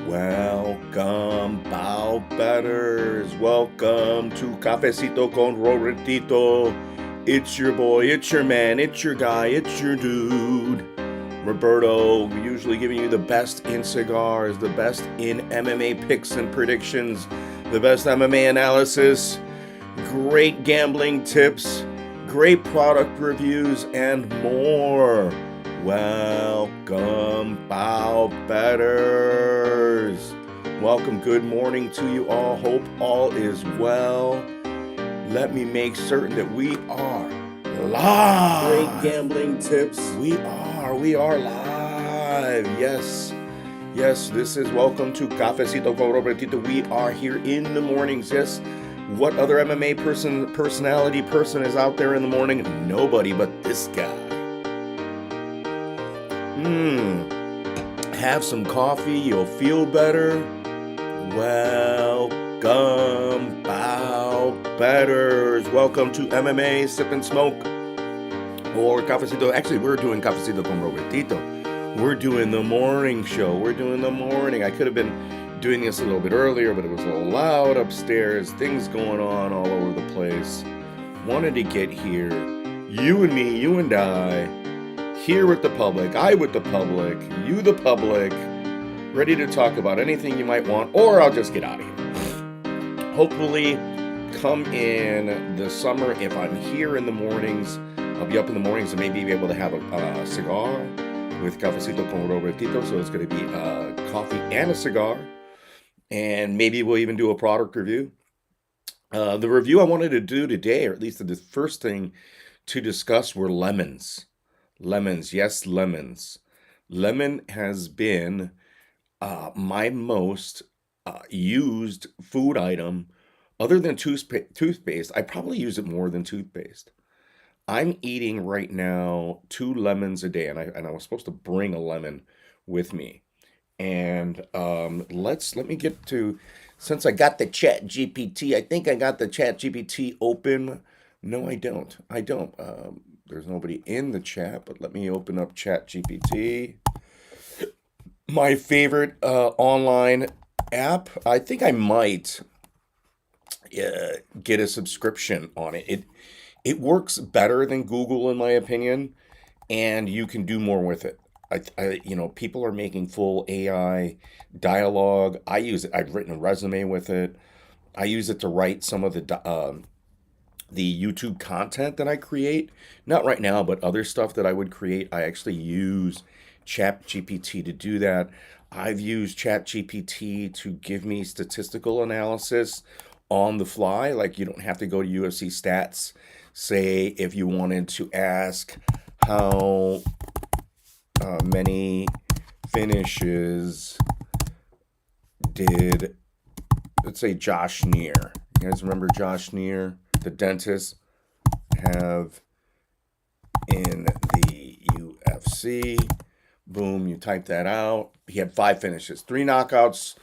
Welcome, Bout Betters. Welcome to Caffecito con Robertito. It's your boy, it's your man, it's your guy, it's your dude. Roberto, usually giving you the best in cigars, the best in MMA picks and predictions, the best MMA analysis, great gambling tips, great product reviews, and more. Welcome, Bout Betters. Welcome, good morning to you all. Hope all is well. Let me make certain that we are live. Great gambling tips. We are live. Yes, this is welcome to Caffecito con Robertito. We are here in the mornings. Yes. What other MMA personality is out there in the morning? Nobody but this guy. Have some coffee, you'll feel better. Welcome, Bout Betters. Welcome to MMA Sip and Smoke or Caffecito. Actually, we're doing Caffecito con Robertito. We're doing the morning show. We're doing the morning. I could have been doing this a little bit earlier, but it was a little loud upstairs. Things going on all over the place. Wanted to get here. You and me, you and I. Here with the public, I with the public, you the public, ready to talk about anything you might want, or I'll just get out of here. Hopefully, come in the summer, if I'm here in the mornings, I'll be up in the mornings and maybe be able to have a cigar with Caffecito con Robertito, so it's going to be coffee and a cigar, and maybe we'll even do a product review. The review I wanted to do today, or at least the first thing to discuss, were lemons. Lemons, yes, lemons. Lemon has been my most used food item, other than toothpaste. I probably use it more than toothpaste. I'm eating right now 2 lemons a day, and I was supposed to bring a lemon with me. And let me get to, since I got the Chat GPT, I think I got the Chat GPT open. No, I don't. There's nobody in the chat, but let me open up Chat GPT. My favorite online app. I think I might get a subscription on it. It works better than Google, in my opinion, and you can do more with it. People are making full AI dialogue. I use it. I've written a resume with it. I use it to write some of the YouTube content that I create. Not right now, but other stuff that I would create. I actually use ChatGPT to do that. I've used ChatGPT to give me statistical analysis on the fly. Like, you don't have to go to UFC stats. Say if you wanted to ask how many finishes did, let's say, Josh Neer. You guys remember Josh Neer, the dentist, have in the UFC? Boom, you type that out. He had 5 finishes, 3 knockouts,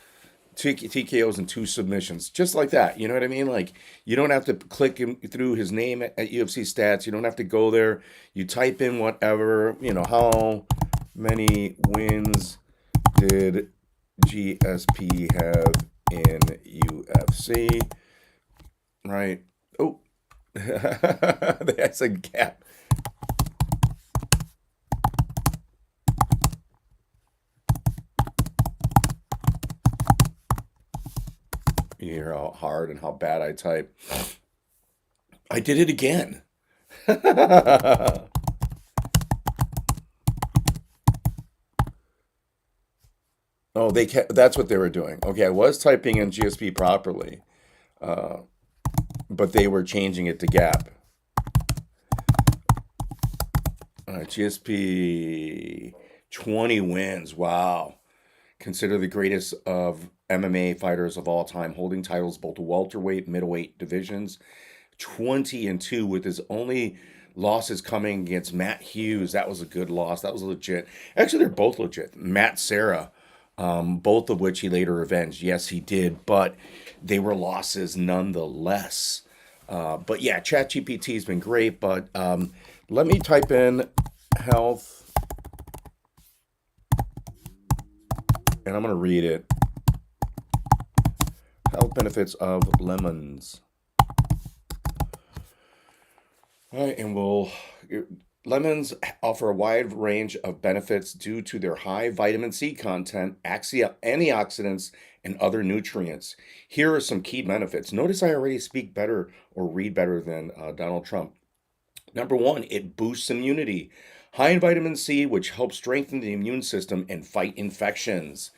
2 TKOs, and 2 submissions. Just like that, you know what I mean? Like, you don't have to click through his name at UFC stats. You don't have to go there. You type in whatever, how many wins did GSP have in UFC? Right. Oh, that's a gap. You hear how hard and how bad I type. I did it again. Oh, that's what they were doing. Okay, I was typing in GSP properly, but they were changing it to gap. GSP 20 wins. Wow. Considered the greatest of MMA fighters of all time, holding titles both welterweight, middleweight divisions. 20-2 with his only losses coming against Matt Hughes. That was a good loss. That was legit. Actually, they're both legit. Matt Serra, both of which he later avenged. Yes, he did, but they were losses nonetheless. But yeah, ChatGPT has been great, but let me type in health, and I'm going to read it. health benefits of lemons. All right, and lemons offer a wide range of benefits due to their high vitamin C content, antioxidants, and other nutrients. Here are some key benefits. Notice I already speak better or read better than Donald Trump. Number one, it boosts immunity. High in vitamin C, which helps strengthen the immune system and fight infections.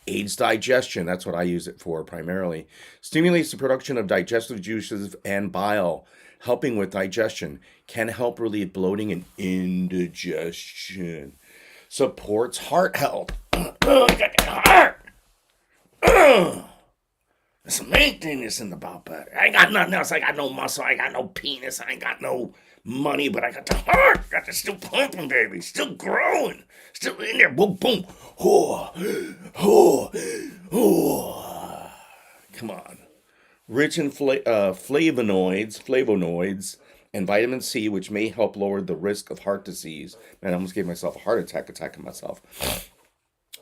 Aids digestion, that's what I use it for primarily. Stimulates the production of digestive juices and bile, helping with digestion. Can help relieve bloating and indigestion. Supports heart health. Heart. That's the main thing that's in the Bout butter. I ain't got nothing else. I got no muscle. I got no penis. I ain't got no money, but I got the heart. Got the still pumping, baby. Still growing. Still in there. Boom, boom. Oh, oh, oh. Come on. Rich in flavonoids, and vitamin C, which may help lower the risk of heart disease. Man, I almost gave myself a heart attack attacking myself.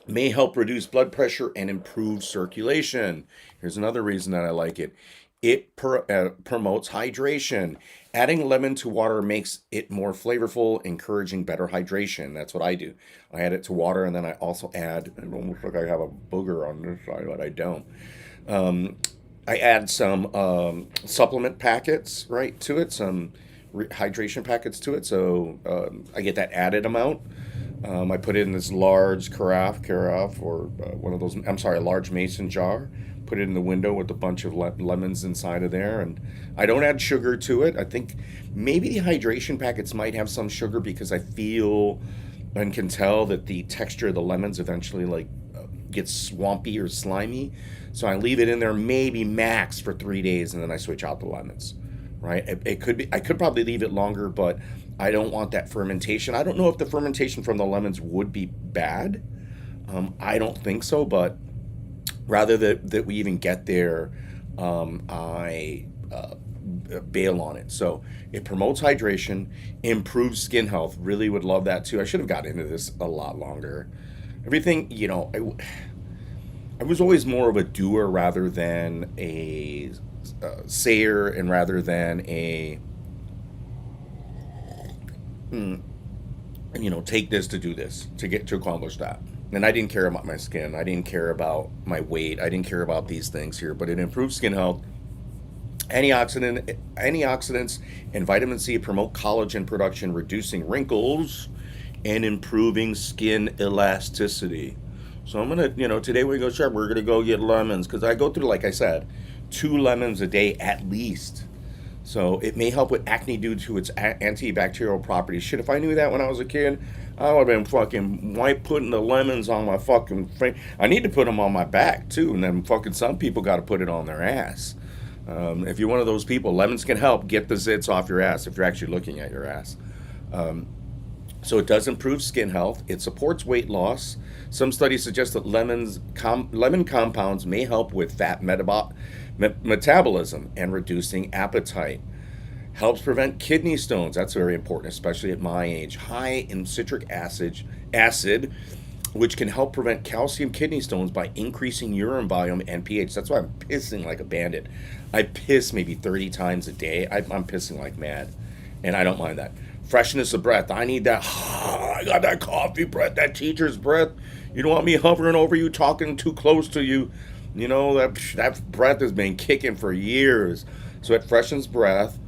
May help reduce blood pressure and improve circulation. Here's another reason that I like it. It promotes hydration. Adding lemon to water makes it more flavorful, encouraging better hydration. That's what I do. I add it to water, and then I also add, it almost like I have a booger on this side, but I don't. I add some supplement packets, right, to it, some hydration packets to it, so I get that added amount. I put it in this large carafe, or one of those, I'm sorry, a large mason jar. Put it in the window with a bunch of lemons inside of there, and I don't add sugar to it. I think maybe the hydration packets might have some sugar because I feel and can tell that the texture of the lemons eventually gets swampy or slimy. So I leave it in there maybe max for 3 days, and then I switch out the lemons. Right? It could be. I could probably leave it longer, but I don't want that fermentation. I don't know if the fermentation from the lemons would be bad. I don't think so, but rather that we even get there, I bail on it. So it promotes hydration, improves skin health. Really would love that too. I should have got into this a lot longer. Everything, I was always more of a doer rather than a sayer, and rather than a take this to do this, to accomplish that. And I didn't care about my skin. I didn't care about my weight. I didn't care about these things here. But it improves skin health. Antioxidants and vitamin C promote collagen production, reducing wrinkles and improving skin elasticity. So I'm gonna, today we go sharp. We're gonna go get lemons because I go through, like I said, 2 lemons a day at least. So it may help with acne due to its antibacterial properties. Shit, if I knew that when I was a kid, I would have been fucking putting the lemons on my fucking face. I need to put them on my back too, and then fucking some people got to put it on their ass. If you're one of those people, lemons can help get the zits off your ass if you're actually looking at your ass. So it does improve skin health. It supports weight loss. Some studies suggest that lemon compounds may help with fat metabolism and reducing appetite. Helps prevent kidney stones. That's very important, especially at my age. High in citric acid, which can help prevent calcium kidney stones by increasing urine volume and pH. That's why I'm pissing like a bandit. I piss maybe 30 times a day. I'm pissing like mad, and I don't mind that. Freshness of breath. I need that. I got that coffee breath, that teacher's breath. You don't want me hovering over you, talking too close to you. That breath has been kicking for years. So it freshens breath.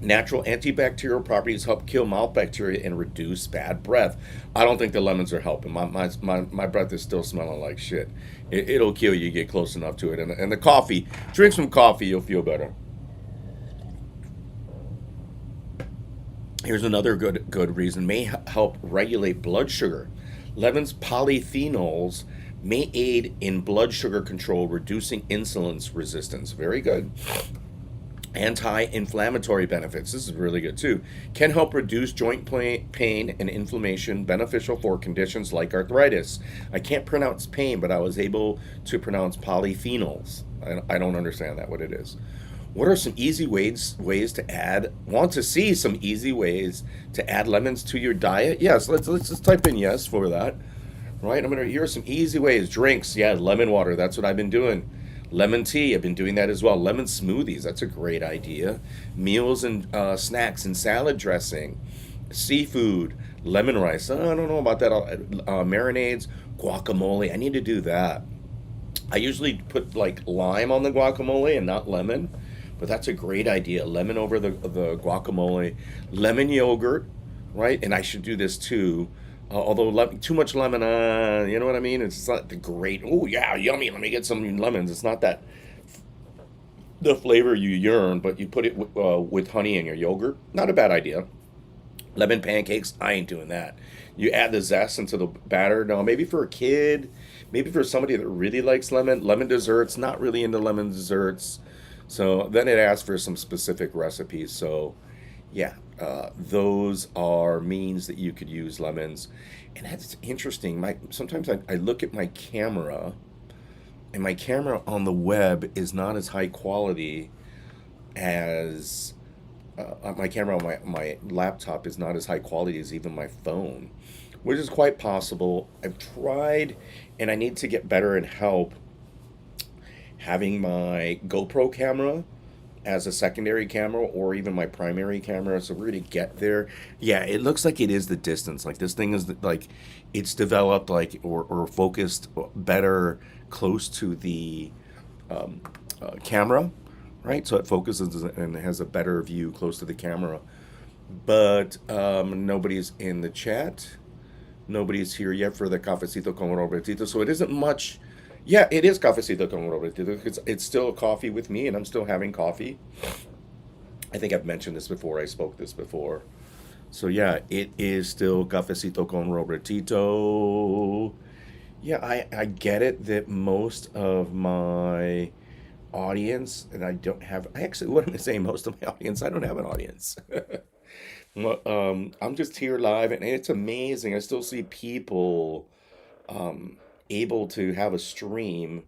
Natural antibacterial properties help kill mouth bacteria and reduce bad breath. I don't think the lemons are helping. My breath is still smelling like shit. It'll kill you, get close enough to it. And the coffee, drink some coffee, you'll feel better. Here's another good reason. May help regulate blood sugar. Lemon's polyphenols may aid in blood sugar control, reducing insulin resistance. Very good. Anti-inflammatory benefits. This is really good too. Can help reduce joint pain and inflammation, beneficial for conditions like arthritis. I can't pronounce pain, but I was able to pronounce polyphenols. I don't understand what it is. What are some easy ways to add? Want to see some easy ways to add lemons to your diet? Yes, let's just type in yes for that. Right? Here are some easy ways. Drinks, yeah, lemon water. That's what I've been doing. Lemon tea, I've been doing that as well. Lemon smoothies, that's a great idea. Meals and snacks and salad dressing. Seafood, lemon rice. I don't know about that. Marinades, guacamole. I need to do that. I usually put like lime on the guacamole and not lemon, but that's a great idea. Lemon over the guacamole, lemon yogurt, right? And I should do this too. Although too much lemon, you know what I mean? It's not the great. Oh yeah, yummy. Let me get some lemons. It's not that the flavor you yearn, but you put it with honey in your yogurt. Not a bad idea. Lemon pancakes, I ain't doing that. You add the zest into the batter. No, maybe for a kid, maybe for somebody that really likes lemon. Lemon desserts, not really into lemon desserts. So then it asks for some specific recipes. So yeah, those are means that you could use lemons. And that's interesting. Sometimes I look at my camera, and my camera on the web is not as high quality as my camera on my laptop is not as high quality as even my phone, which is quite possible. I've tried, and I need to get better and help having my GoPro camera as a secondary camera or even my primary camera. So we're gonna get there. Yeah, it looks like it is the distance. Like this thing is like it's developed like or focused better close to the camera, right? So it focuses and has a better view close to the camera. But nobody's in the chat. Nobody's here yet for the Cafecito con Robertito. So it isn't much. Yeah, it is Cafecito con Robertito. It's still coffee with me, and I'm still having coffee. I think I've mentioned this before. I spoke this before. So yeah, it is still Cafecito con Robertito. Yeah, I get it that most of my audience, and I don't have, I actually, what am I saying? Most of my audience, I don't have an audience. Well, I'm just here live, and it's amazing. I still see people able to have a stream,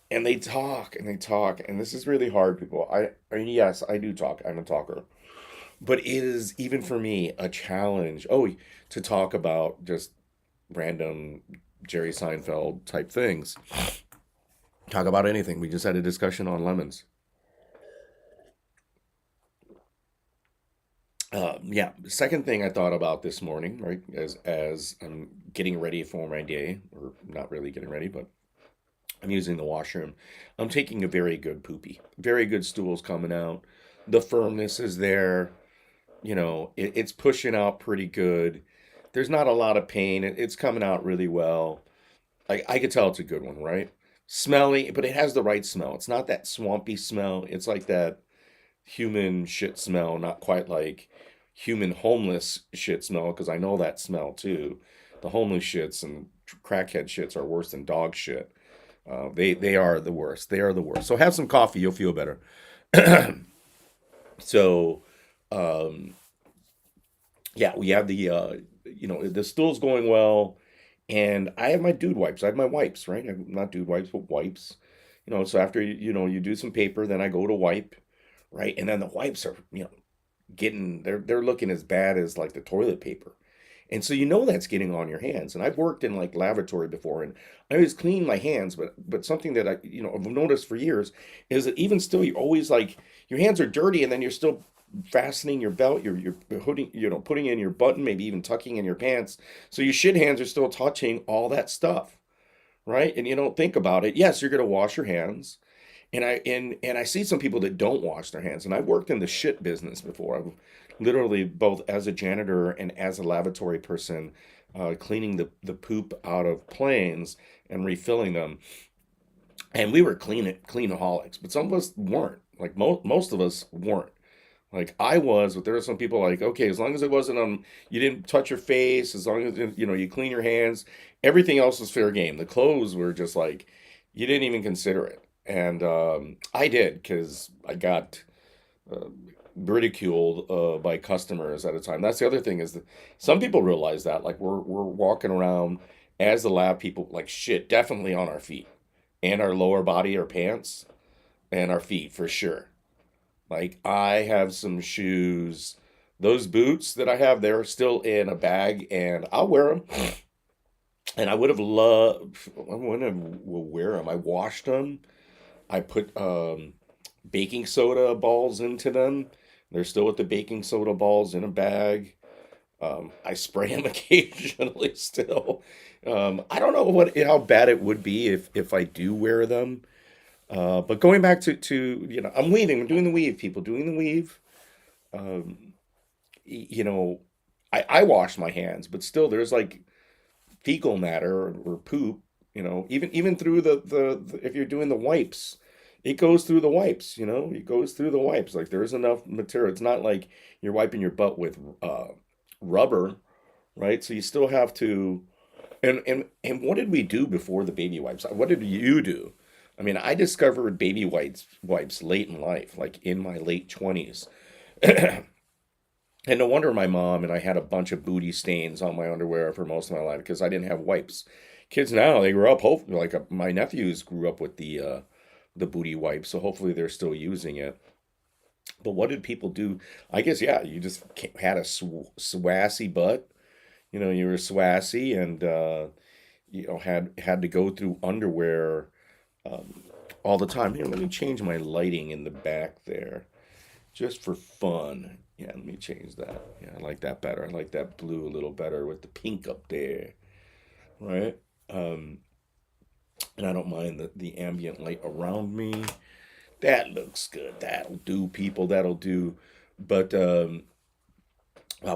and they talk and they talk, and this is really hard, people. I mean, yes, I do talk. I'm a talker, but it is even for me a challenge. Oh, to talk about just random Jerry Seinfeld type things. Talk about anything. We just had a discussion on lemons. Yeah. Second thing I thought about this morning, right, as I'm getting ready for my day, or not really getting ready, but I'm using the washroom. I'm taking a very good poopy. Very good stools coming out. The firmness is there. It's pushing out pretty good. There's not a lot of pain. It's coming out really well. I could tell it's a good one, right? Smelly, but it has the right smell. It's not that swampy smell. It's like that human shit smell, not quite like human homeless shit smell, because I know that smell too. The homeless shits and crackhead shits are worse than dog shit. They are the worst. They are the worst. So have some coffee, you'll feel better. So um, yeah, we have the stool's going well, and I have my dude wipes. I have my wipes, right? Not dude wipes, but wipes. So after you do some paper, then I go to wipe, right? And then the wipes are getting they're looking as bad as like the toilet paper. And so that's getting on your hands. And I've worked in like lavatory before, and I always clean my hands, but something that I've noticed for years is that even still you always like your hands are dirty, and then you're still fastening your belt, you're putting putting in your button, maybe even tucking in your pants. So your shit hands are still touching all that stuff, right? And you don't think about it. Yes, you're gonna wash your hands. And I see some people that don't wash their hands. And I've worked in the shit business before. I've literally both as a janitor and as a lavatory person, cleaning the poop out of planes and refilling them. And we were cleanaholics, but some of us weren't. Like most of us weren't. Like I was, but there are some people like, okay, as long as it wasn't you didn't touch your face, as long as you clean your hands, everything else was fair game. The clothes were just like you didn't even consider it, and I did because I got uh, ridiculed by customers at a time. That's the other thing is that some people realize that like we're walking around as the lab people like shit, definitely on our feet and our lower body, our pants, and our feet for sure. Like I have some shoes, those boots that I have, they're still in a bag, and I'll wear them. And I would have loved, I wouldn't have will wear them. I washed them. I put baking soda balls into them. They're still with the baking soda balls in a bag. I spray them occasionally still. I don't know how bad it would be if I do wear them. But going back to I'm weaving. I'm doing the weave, people doing the weave. Um, you know, I wash my hands, but still there's like fecal matter or poop. Even through the if you're doing the wipes, it goes through the wipes. It goes through the wipes. Like there's enough material. It's not like you're wiping your butt with rubber, right? So you still have to. And what did we do before the baby wipes? What did you do? I mean, I discovered baby wipes late in life, like in my late 20s. And no wonder my mom and I had a bunch of booty stains on my underwear for most of my life because I didn't have wipes. Kids now, they grew up, hopefully, like my nephews grew up with the booty wipes, so hopefully they're still using it. But what did people do? I guess, yeah, you just had a swassy butt. You were swassy and had to go through underwear um, all the time. Here, let me change my lighting in the back there just for fun. Yeah, let me change that. Yeah, I like that better. I like that blue a little better with the pink up there, right? Um, and I don't mind the ambient light around me. That looks good. That'll do, people. That'll do. But well,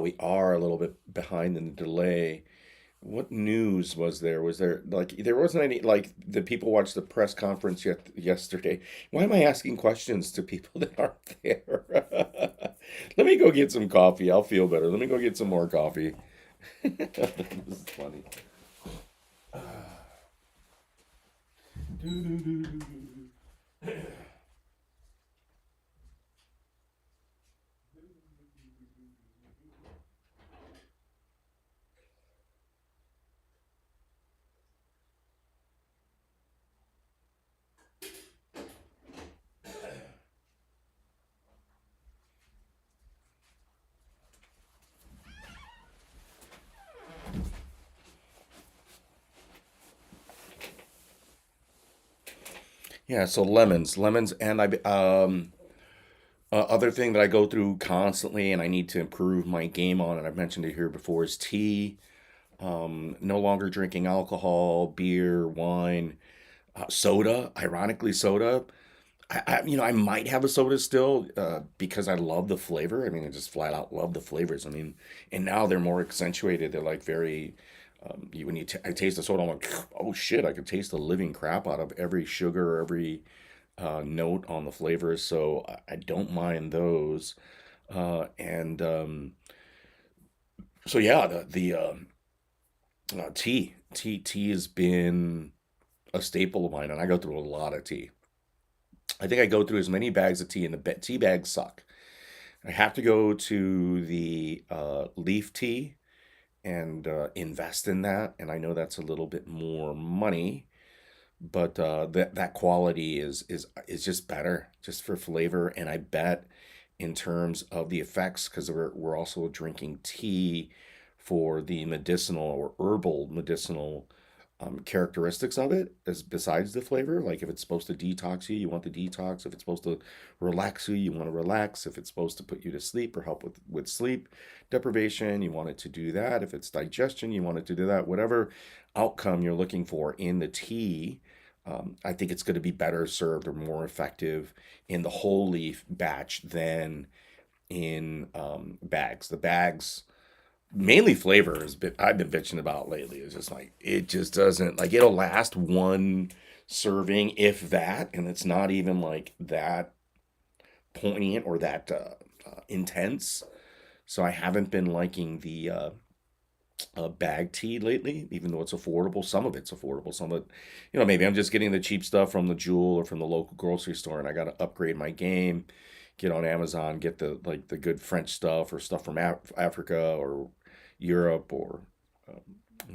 we are a little bit behind in the delay. What news was there? Was there like there wasn't any like the people watched the press conference yesterday? Why am I asking questions to people that aren't there? Let me go get some coffee. I'll feel better. Let me go get some more coffee. This is funny. Yeah, so lemons, and other thing that I go through constantly, and I need to improve my game on, and I've mentioned it here before, is tea. No longer drinking alcohol, beer, wine, soda. Ironically, soda. I might have a soda still because I love the flavor. I mean, I just flat out love the flavors. I mean, and now they're more accentuated. They're like very. When I taste the soda, I'm like, oh shit! I could taste the living crap out of every sugar, every note on the flavors. So I don't mind those. And so yeah, the tea has been a staple of mine, and I go through a lot of tea. I think I go through as many bags of tea, and the tea bags suck. I have to go to the leaf tea and invest in that, and I know that's a little bit more money, but that quality is just better, just for flavor, and I bet in terms of the effects, because we're also drinking tea for the medicinal or herbal medicinal characteristics of it, as besides the flavor. Like if it's supposed to detox you, you want the detox. If it's supposed to relax you, you want to relax. If it's supposed to put you to sleep or help with sleep deprivation, you want it to do that. If it's digestion, you want it to do that. Whatever outcome you're looking for in the tea, I think it's going to be better served or more effective in the whole leaf batch than in bags. The bags, mainly flavor, I've been bitching about lately. It's just like it just doesn't, like, it'll last one serving if that, and it's not even like that poignant or that intense. So I haven't been liking the bag tea lately, even though it's affordable. Some of it's affordable. Some of it, maybe I'm just getting the cheap stuff from the Jewel or from the local grocery store, and I got to upgrade my game. Get on Amazon, get the good French stuff or stuff from Africa or Europe or um,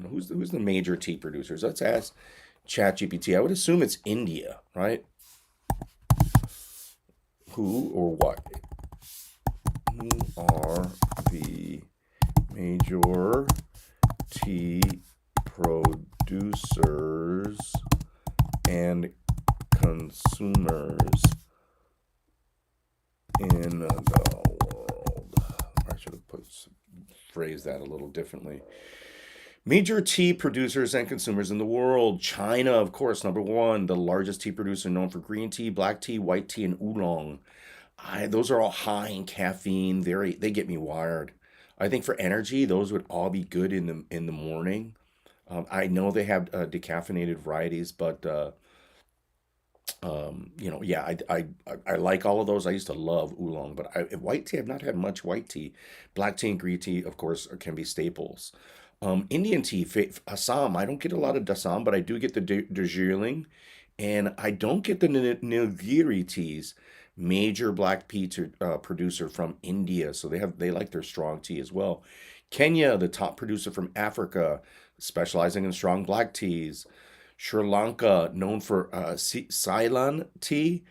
who's the major tea producers? Let's ask ChatGPT. I would assume it's India, right? Who or what? Who are the major tea producers and consumers in the world. I should have phrased that a little differently. Major tea producers and consumers in the world. China, of course, number one, the largest tea producer known for green tea, black tea, white tea, and oolong. Those are all high in caffeine. They get me wired. I think for energy, those would all be good in the morning. I know they have decaffeinated varieties, but yeah, I like all of those. I used to love oolong, but white tea, I've not had much white tea. Black tea and green tea, of course, can be staples. Indian tea, Assam. I don't get a lot of Assam, but I do get the Darjeeling, and I don't get the Nilgiri teas. Major black tea producer from India, so they like their strong tea as well. Kenya, the top producer from Africa, specializing in strong black teas. Sri Lanka, known for Ceylon tea,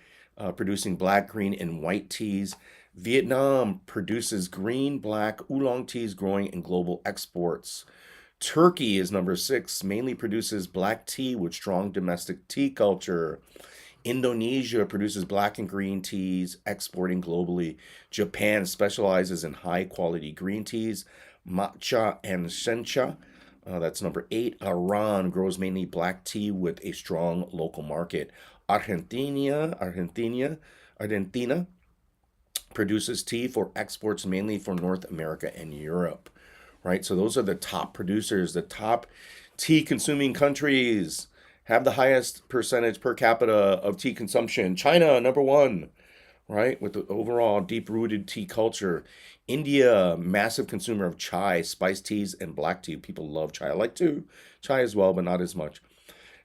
producing black, green, and white teas. Vietnam produces green, black, oolong teas growing in global exports. Turkey is number six, mainly produces black tea with strong domestic tea culture. Indonesia produces black and green teas, exporting globally. Japan specializes in high quality green teas, matcha and sencha. That's number eight. Iran grows mainly black tea with a strong local market. Argentina produces tea for exports mainly for North America and Europe. Right? So those are the top producers, the top tea consuming countries have the highest percentage per capita of tea consumption. China, number one, right, with the overall deep-rooted tea culture. India, massive consumer of chai, spiced teas, and black tea. People love chai. I like chai as well, but not as much.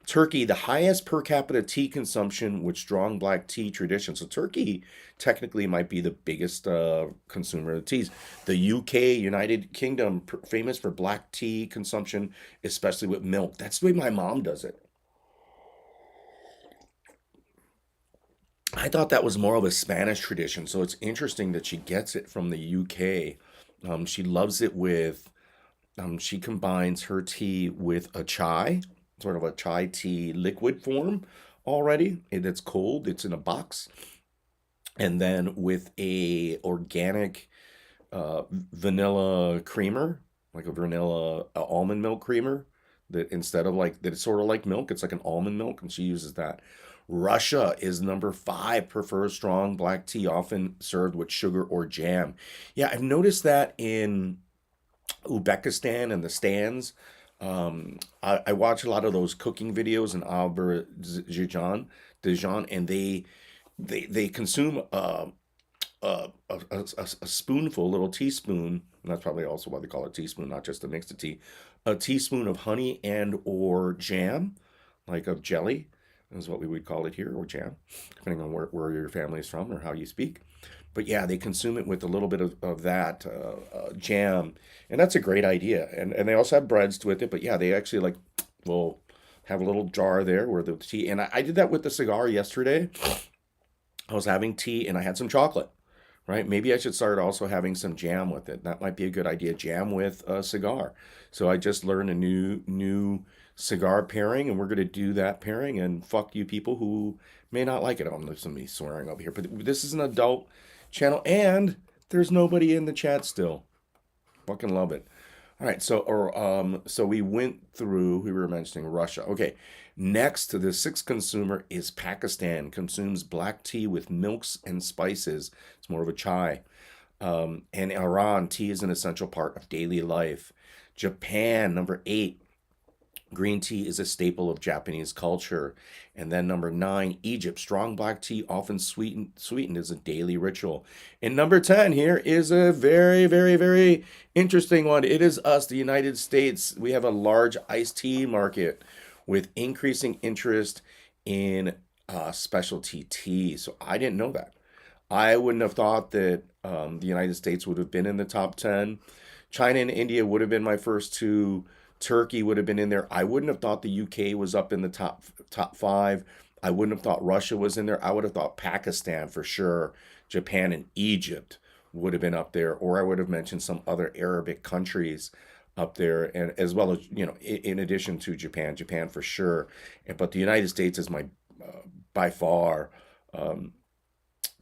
Turkey, the highest per capita tea consumption with strong black tea tradition. So Turkey technically might be the biggest consumer of teas. The UK, United Kingdom, famous for black tea consumption, especially with milk. That's the way my mom does it. I thought that was more of a Spanish tradition, so it's interesting that she gets it from the UK. She loves it she combines her tea with a chai, sort of a chai tea liquid form already. It's cold, it's in a box, and then with a organic vanilla creamer, like a vanilla almond milk creamer, that instead of like that, it's sort of like milk, it's like an almond milk, and she uses that. Russia is number five, prefers strong black tea, often served with sugar or jam. Yeah, I've noticed that in Uzbekistan and the stands. I watch a lot of those cooking videos in Dijon, and they consume a spoonful, a little teaspoon, and that's probably also why they call it teaspoon, not just a mix of tea, a teaspoon of honey and or jam, like of jelly, is what we would call it here, or jam, depending on where your family is from or how you speak. But yeah, they consume it with a little bit of that jam, and that's a great idea. And they also have breads with it, but yeah, they actually like will have a little jar there where the tea. And I did that with the cigar yesterday. I was having tea and I had some chocolate, right? Maybe I should start also having some jam with it. That might be a good idea. Jam with a cigar. So I just learned a new cigar pairing, and we're gonna do that pairing. And fuck you people who may not like it. I'm listening to me swearing over here, but this is an adult channel, and there's nobody in the chat still. Fucking love it. All right, so we went through. We were mentioning Russia. Okay, next to the sixth consumer is Pakistan. Consumes black tea with milks and spices. It's more of a chai. And Iran, tea is an essential part of daily life. Japan, number eight. Green tea is a staple of Japanese culture. And then number nine, Egypt. Strong black tea, often sweetened is a daily ritual. And number 10 here is a very, very, very interesting one. It is us, the United States. We have a large iced tea market with increasing interest in specialty tea. So I didn't know that. I wouldn't have thought that the United States would have been in the top 10. China and India would have been my first two. Turkey would have been in there. I wouldn't have thought the UK was up in the top five. I wouldn't have thought Russia was in there. I would have thought Pakistan for sure. Japan and Egypt would have been up there, or I would have mentioned some other Arabic countries up there, and as well as in addition to Japan for sure. But the United States is my by far um,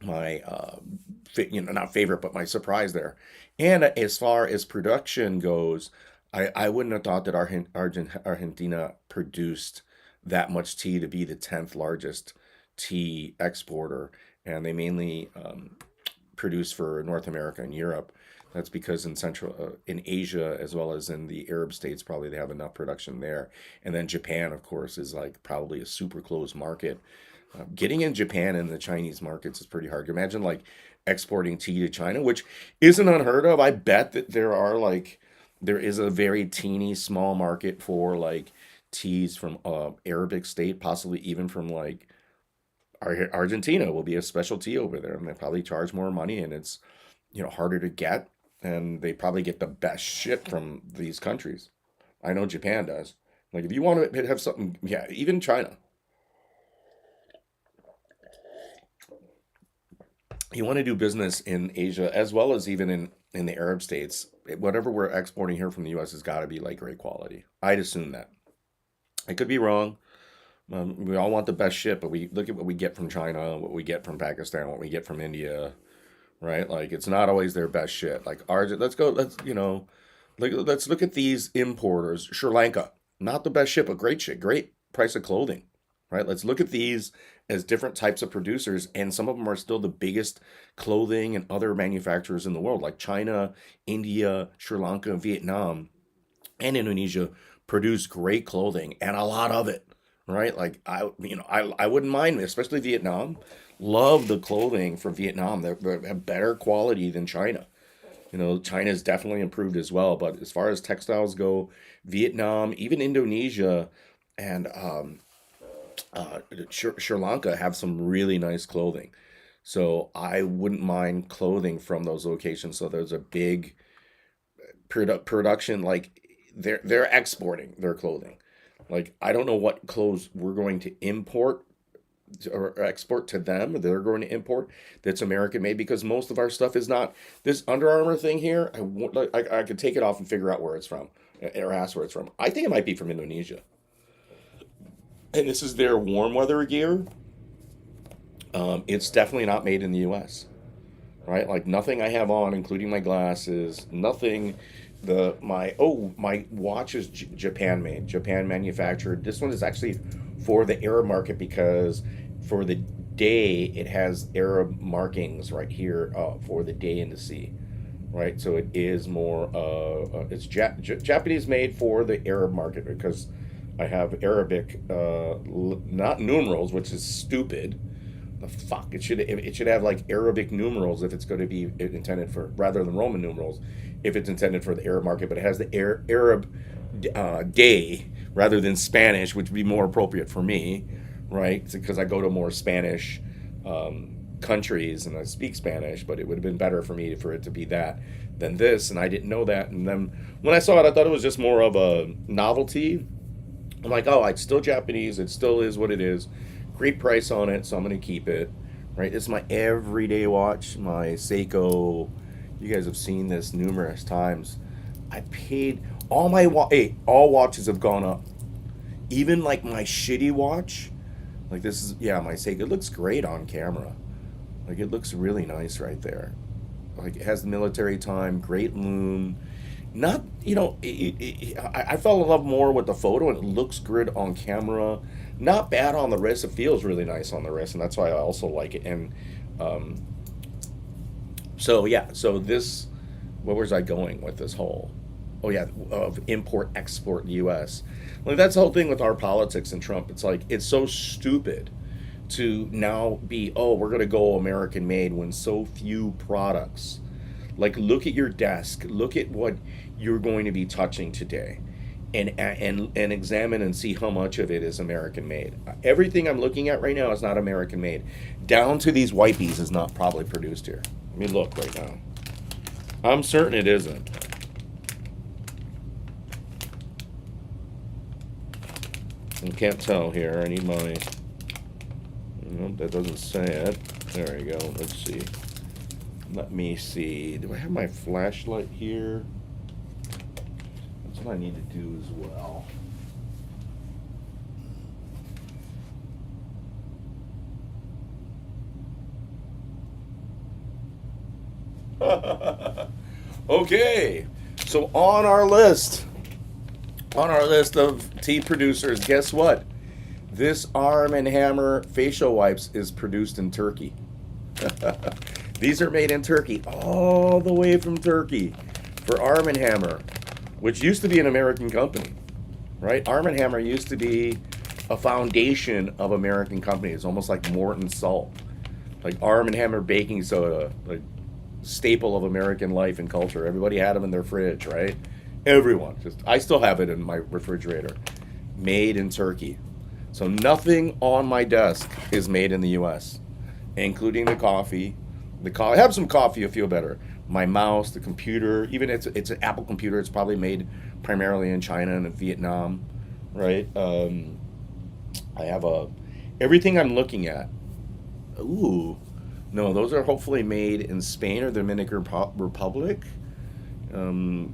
my not favorite, but my surprise there. And as far as production goes, I wouldn't have thought that Argentina produced that much tea to be the 10th largest tea exporter, and they mainly produce for North America and Europe. That's because in Asia as well as in the Arab states, probably they have enough production there. And then Japan, of course, is like probably a super closed market. Getting in Japan and the Chinese markets is pretty hard. Imagine like exporting tea to China, which isn't unheard of. I bet that there is a very teeny small market for like teas from Arabic state, possibly even from like Argentina will be a specialty over there, and they probably charge more money, and it's harder to get, and they probably get the best shit from these countries. I know Japan does. Like if you want to have something, yeah, even China. You want to do business in Asia as well as even in the Arab states. Whatever we're exporting here from the U.S. has got to be like great quality. I'd assume that. I could be wrong. We all want the best shit, but we look at what we get from China, what we get from Pakistan, what we get from India, right? Like it's not always their best shit. Like ours, let's look at these importers. Sri Lanka, not the best shit, but great shit, great price of clothing, right? Let's look at these as different types of producers, and some of them are still the biggest clothing and other manufacturers in the world, like China, India, Sri Lanka, Vietnam, and Indonesia produce great clothing and a lot of it, right? Like I wouldn't mind, especially Vietnam. Love the clothing from Vietnam. They have better quality than China. China's definitely improved as well, but as far as textiles go, Vietnam, even Indonesia, and Sri Lanka have some really nice clothing. So I wouldn't mind clothing from those locations. So there's a big production. Like they're exporting their clothing. Like I don't know what clothes we're going to import or export to them. They're going to import that's American made, because most of our stuff is not. This Under Armour thing here. I could take it off and figure out where it's from, or ask where it's from. I think it might be from Indonesia. And this is their warm weather gear. It's definitely not made in the U.S. Right? Like nothing I have on, including my glasses, nothing. My watch is Japan made, Japan manufactured. This one is actually for the Arab market, because for the day it has Arab markings right here for the day in the sea. Right? So it is more it's Japanese made for the Arab market, because I have Arabic, not numerals, which is stupid. The fuck, it should have like Arabic numerals if it's going to be intended for, rather than Roman numerals if it's intended for the Arab market. But it has the Arab day rather than Spanish, which would be more appropriate for me, right? Because I go to more Spanish countries and I speak Spanish, but it would have been better for me for it to be that than this, and I didn't know that. And then when I saw it, I thought it was just more of a novelty. I'm like, oh, it's still Japanese. It still is what it is. Great price on it, so I'm going to keep it. Right? It's my everyday watch, my Seiko. You guys have seen this numerous times. I paid all watches have gone up. Even like my shitty watch. Like this is, yeah, my Seiko. It looks great on camera. Like it looks really nice right there. Like it has the military time, great lume. Not, I fell in love more with the photo, and it looks good on camera. Not bad on the wrist. It feels really nice on the wrist, and that's why I also like it. And so yeah, where was I going with this whole? Oh yeah, of import export U.S. Like that's the whole thing with our politics and Trump. It's like it's so stupid to now be, oh, we're gonna go American made when so few products. Like look at your desk, look at what you're going to be touching today, and examine and see how much of it is American made. Everything I'm looking at right now is not American made. Down to these wipies is not probably produced here. Let me look right now. I'm certain it isn't. I can't tell here. I need my. Nope, that doesn't say it. There we go. Let's see. Let me see. Do I have my flashlight here? That's what I need to do as well. Okay, so on our list of tea producers, guess what? This Arm& and Hammer facial wipes is produced in Turkey. These are made in Turkey, all the way from Turkey, for Arm& and Hammer, which used to be an American company, right? Arm& and Hammer used to be a foundation of American companies, almost like Morton Salt, like Arm& and Hammer baking soda, like staple of American life and culture. Everybody had them in their fridge, right? Everyone. Just I still have it in my refrigerator. Made in Turkey. So nothing on my desk is made in the U.S., including the coffee. I have some coffee to feel better. My mouse, the computer, even it's an Apple computer. It's probably made primarily in China and in Vietnam, right? I have everything I'm looking at. Ooh, no, those are hopefully made in Spain or the Dominican Republic.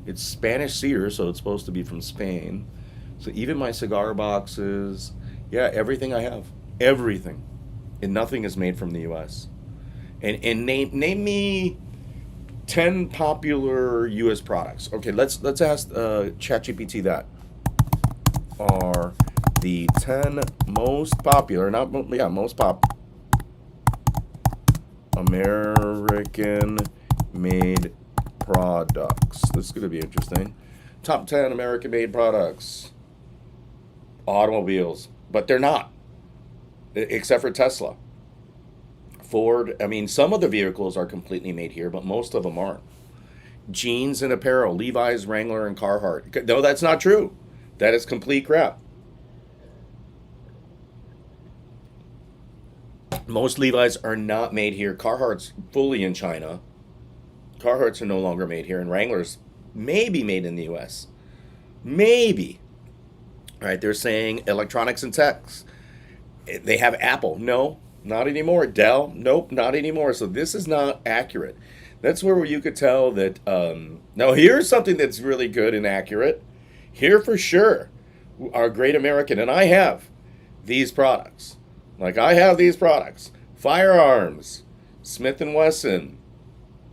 It's Spanish cedar, so it's supposed to be from Spain. So even my cigar boxes, yeah, everything I have, everything, and nothing is made from the U.S. And name me 10 popular U.S. products. Okay, let's ask ChatGPT that. Are the 10 most popular, not yeah, most American made products. This is going to be interesting. Top 10 American made products. Automobiles, but they're not, except for Tesla. Ford, I mean, some of the vehicles are completely made here, but most of them aren't. Jeans and apparel, Levi's, Wrangler, and Carhartt. No, that's not true. That is complete crap. Most Levi's are not made here. Carhartt's fully in China. Carhartts are no longer made here, and Wranglers may be made in the U.S. Maybe. All right, they're saying electronics and techs. They have Apple. No, not anymore. Dell. Nope, not anymore. So this is not accurate. That's where you could tell that. Now, here's something that's really good and accurate. Here for sure, our great American, and I have these products. Like I have these products. Firearms, Smith& and Wesson.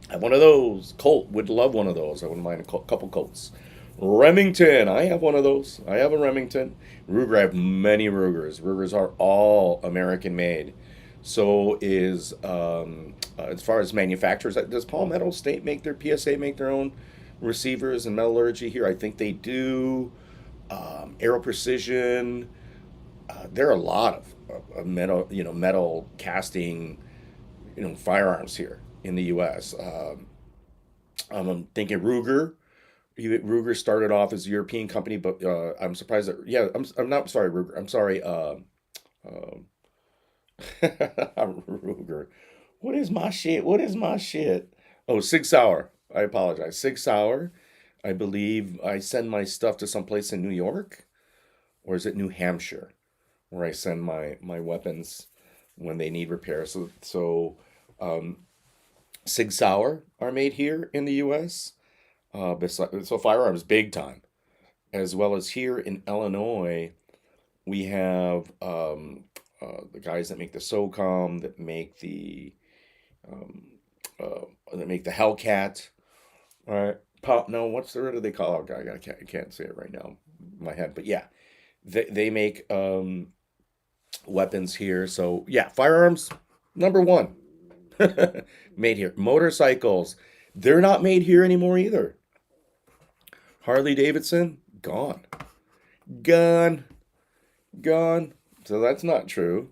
I have one of those. Colt would love one of those. I wouldn't mind a couple Colts. Remington, I have one of those. I have a Remington. Ruger, I have many Rugers. Rugers are all American made. So is, as far as manufacturers, does Palmetto State make their PSA make their own receivers and metallurgy here? I think they do. Aero Precision. There are a lot of metal, metal casting, firearms here in the U.S. I'm thinking Ruger. Ruger started off as a European company, but I'm surprised that yeah, I'm not sorry Ruger. I'm sorry Ruger. What is my shit? What is my shit? Oh, Sig Sauer. I apologize. Sig Sauer. I believe I send my stuff to someplace in New York, or is it New Hampshire, where I send my weapons when they need repair. So Sig Sauer are made here in the U.S. So firearms big time, as well as here in Illinois, we have the guys that make the SOCOM, um, that make the Hellcat. All right, pop. No, what do they call it? I can't say it right now in my head, but yeah, they make weapons here. So yeah, firearms number one made here. Motorcycles, they're not made here anymore either. Harley Davidson, gone. Gone. Gone. So that's not true.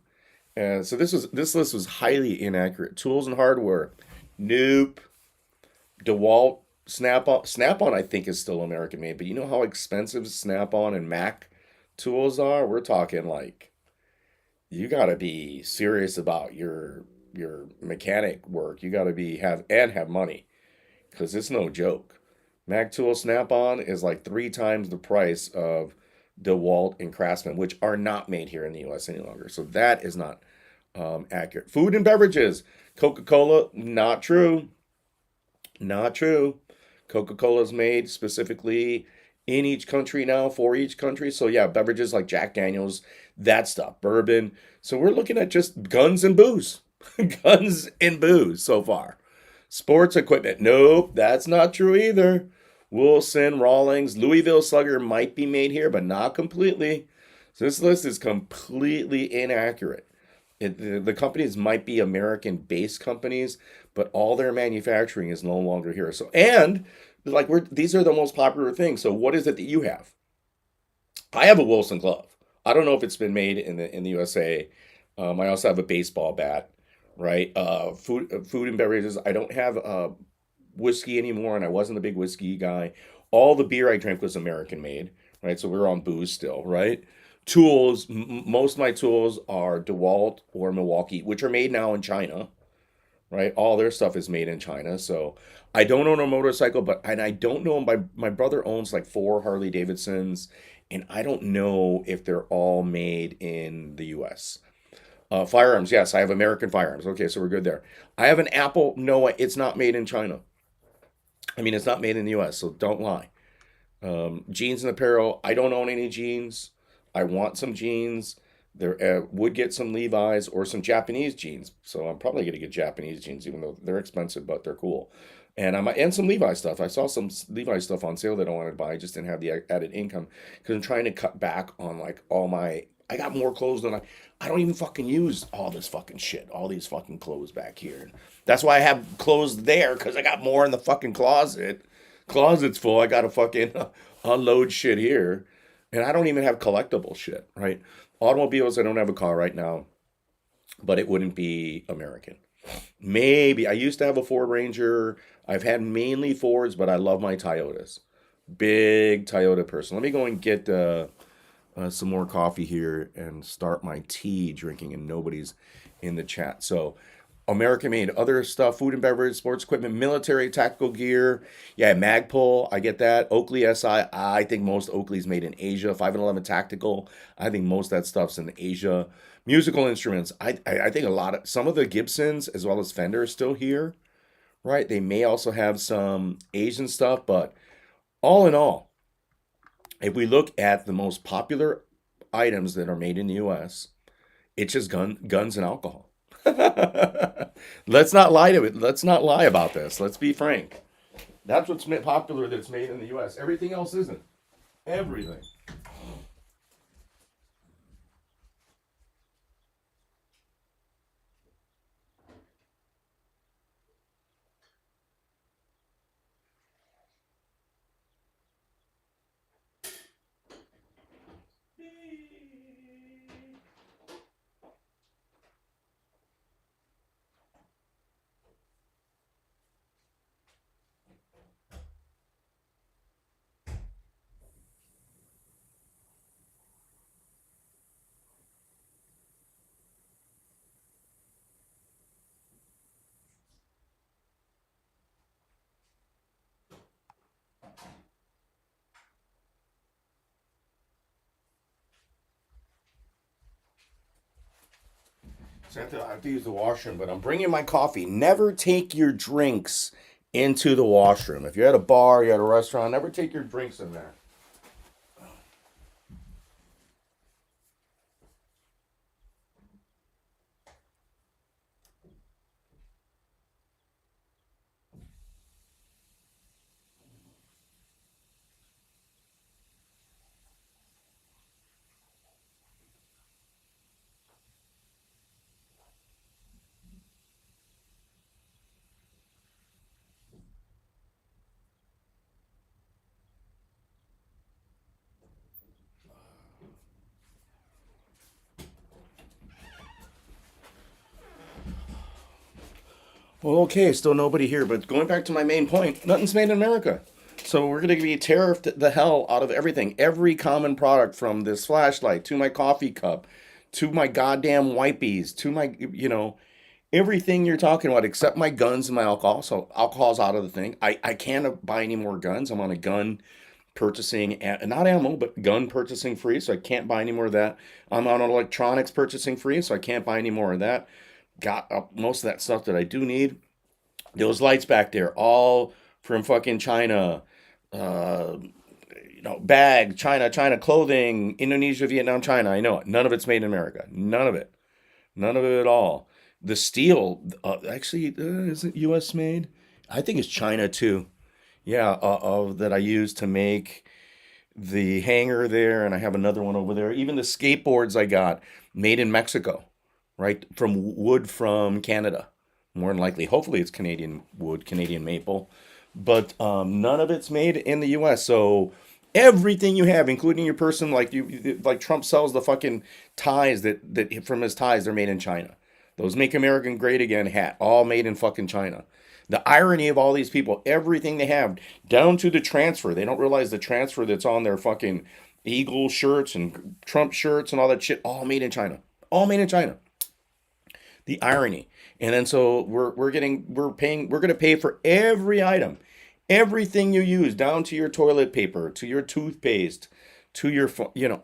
And so this list was highly inaccurate. Tools and hardware. Nope. DeWalt, Snap-on. Snap-on I think is still American made, but you know how expensive Snap-on and Mac tools are? We're talking like you got to be serious about your mechanic work. You got to have money because it's no joke. Mac Tool Snap-on is like 3 times the price of DeWalt and Craftsman, which are not made here in the U.S. any longer. So that is not accurate. Food and beverages. Coca-Cola, not true. Not true. Coca-Cola is made specifically in each country now for each country. So yeah, beverages like Jack Daniels, that stuff, bourbon. So we're looking at just guns and booze. Guns and booze so far. Sports equipment. Nope, that's not true either. Wilson, Rawlings, Louisville Slugger might be made here, but not completely. So this list is completely inaccurate. The companies might be American-based companies, but all their manufacturing is no longer here. So, and like these are the most popular things. So what is it that you have? I have a Wilson glove. I don't know if it's been made in the USA. I also have a baseball bat, right? Food and beverages. I don't have whiskey anymore, and I wasn't a big whiskey guy. All the beer I drank was American made, right? So we're on booze still, right? Tools. Most of my tools are DeWalt or Milwaukee, which are made now in China, right? All their stuff is made in China. So I don't own a motorcycle, but and I don't know. My brother owns like four Harley Davidsons, and I don't know if they're all made in the U.S. Firearms, yes, I have American firearms. Okay, so we're good there. I have an Apple. No, it's not made in China. I mean, it's not made in the U.S., so don't lie. Jeans and apparel. I don't own any jeans. I want some jeans. There would get some Levi's or some Japanese jeans. So I'm probably going to get Japanese jeans, even though they're expensive, but they're cool. And some Levi stuff. I saw some Levi stuff on sale that I wanted to buy. I just didn't have the added income because I'm trying to cut back on like all my. I got more clothes than I don't even fucking use all this fucking shit. All these fucking clothes back here. That's why I have clothes there because I got more in the fucking closet. Closet's full. I got to fucking unload shit here. And I don't even have collectible shit, right? Automobiles, I don't have a car right now, but it wouldn't be American. Maybe. I used to have a Ford Ranger. I've had mainly Fords, but I love my Toyotas. Big Toyota person. Let me go and get some more coffee here and start my tea drinking, and nobody's in the chat. So, American made other stuff, food and beverage, sports equipment, military, tactical gear. Yeah, Magpul, I get that. Oakley SI, I think most Oakley's made in Asia. 511 Tactical, I think most of that stuff's in Asia. Musical instruments, I think some of the Gibsons as well as Fender are still here, right? They may also have some Asian stuff, but all in all, if we look at the most popular items that are made in the US, it's just guns and alcohol. Let's not lie to it. Let's not lie about this. Let's be frank. That's what's popular that's made in the US. Everything else isn't. Everything. So I have to use the washroom, but I'm bringing my coffee. Never take your drinks into the washroom. If you're at a bar, you're at a restaurant, never take your drinks in there. Well, okay, still nobody here, but going back to my main point, nothing's made in America. So we're going to be tariffed the hell out of everything. Every common product from this flashlight to my coffee cup to my goddamn wipies to my, everything you're talking about except my guns and my alcohol. So alcohol's out of the thing. I can't buy any more guns. I'm on a gun purchasing, not ammo, but gun purchasing free. So I can't buy any more of that. I'm on electronics purchasing free. So I can't buy any more of that. Got most of that stuff that I do need. Those lights back there, all from fucking China. Uh, bag, China, clothing, Indonesia, Vietnam, China. I know it. None of it's made in America. None of it. None of it at all. The steel, actually, isn't U.S. made? I think it's China too. Yeah, that I use to make the hanger there, and I have another one over there. Even the skateboards I got made in Mexico, right? From wood from Canada. More than likely, hopefully it's Canadian wood, Canadian maple, but none of it's made in the U.S. So everything you have, including your person, like like Trump sells the fucking ties that from his ties, they're made in China. Those "Make American Great Again" hat, all made in fucking China. The irony of all these people, everything they have, down to the transfer. They don't realize the transfer that's on their fucking Eagle shirts and Trump shirts and all that shit, all made in China. All made in China. The irony. And then so we're gonna pay for every item, everything you use, down to your toilet paper, to your toothpaste, to your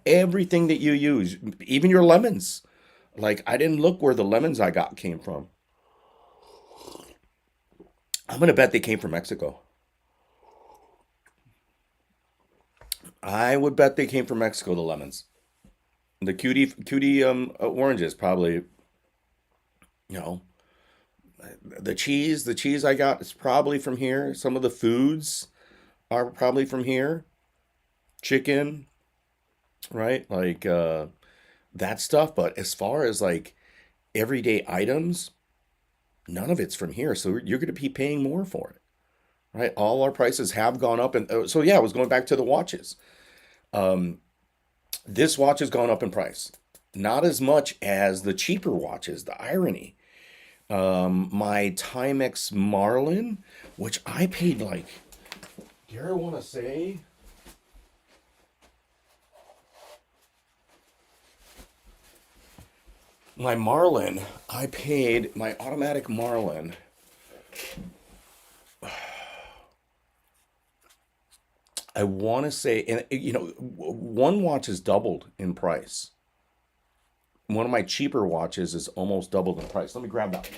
everything that you use, even your lemons. Like I didn't look where the lemons I got came from. I'm gonna bet they came from Mexico. I would bet they came from Mexico. The lemons, the cutie oranges, probably. You know, the cheese I got is probably from here. Some of the foods are probably from here. Chicken, right? Like that stuff. But as far as like everyday items, none of it's from here. So you're going to be paying more for it, right? All our prices have gone up, and so yeah, I was going back to the watches. Um, this watch has gone up in price, not as much as the cheaper watches. The irony. My Timex Marlin, which I paid like, dare I want to say, my Marlin, I paid my automatic Marlin. I want to say, and one watch has doubled in price. One of my cheaper watches is almost doubled in price. Let me grab that.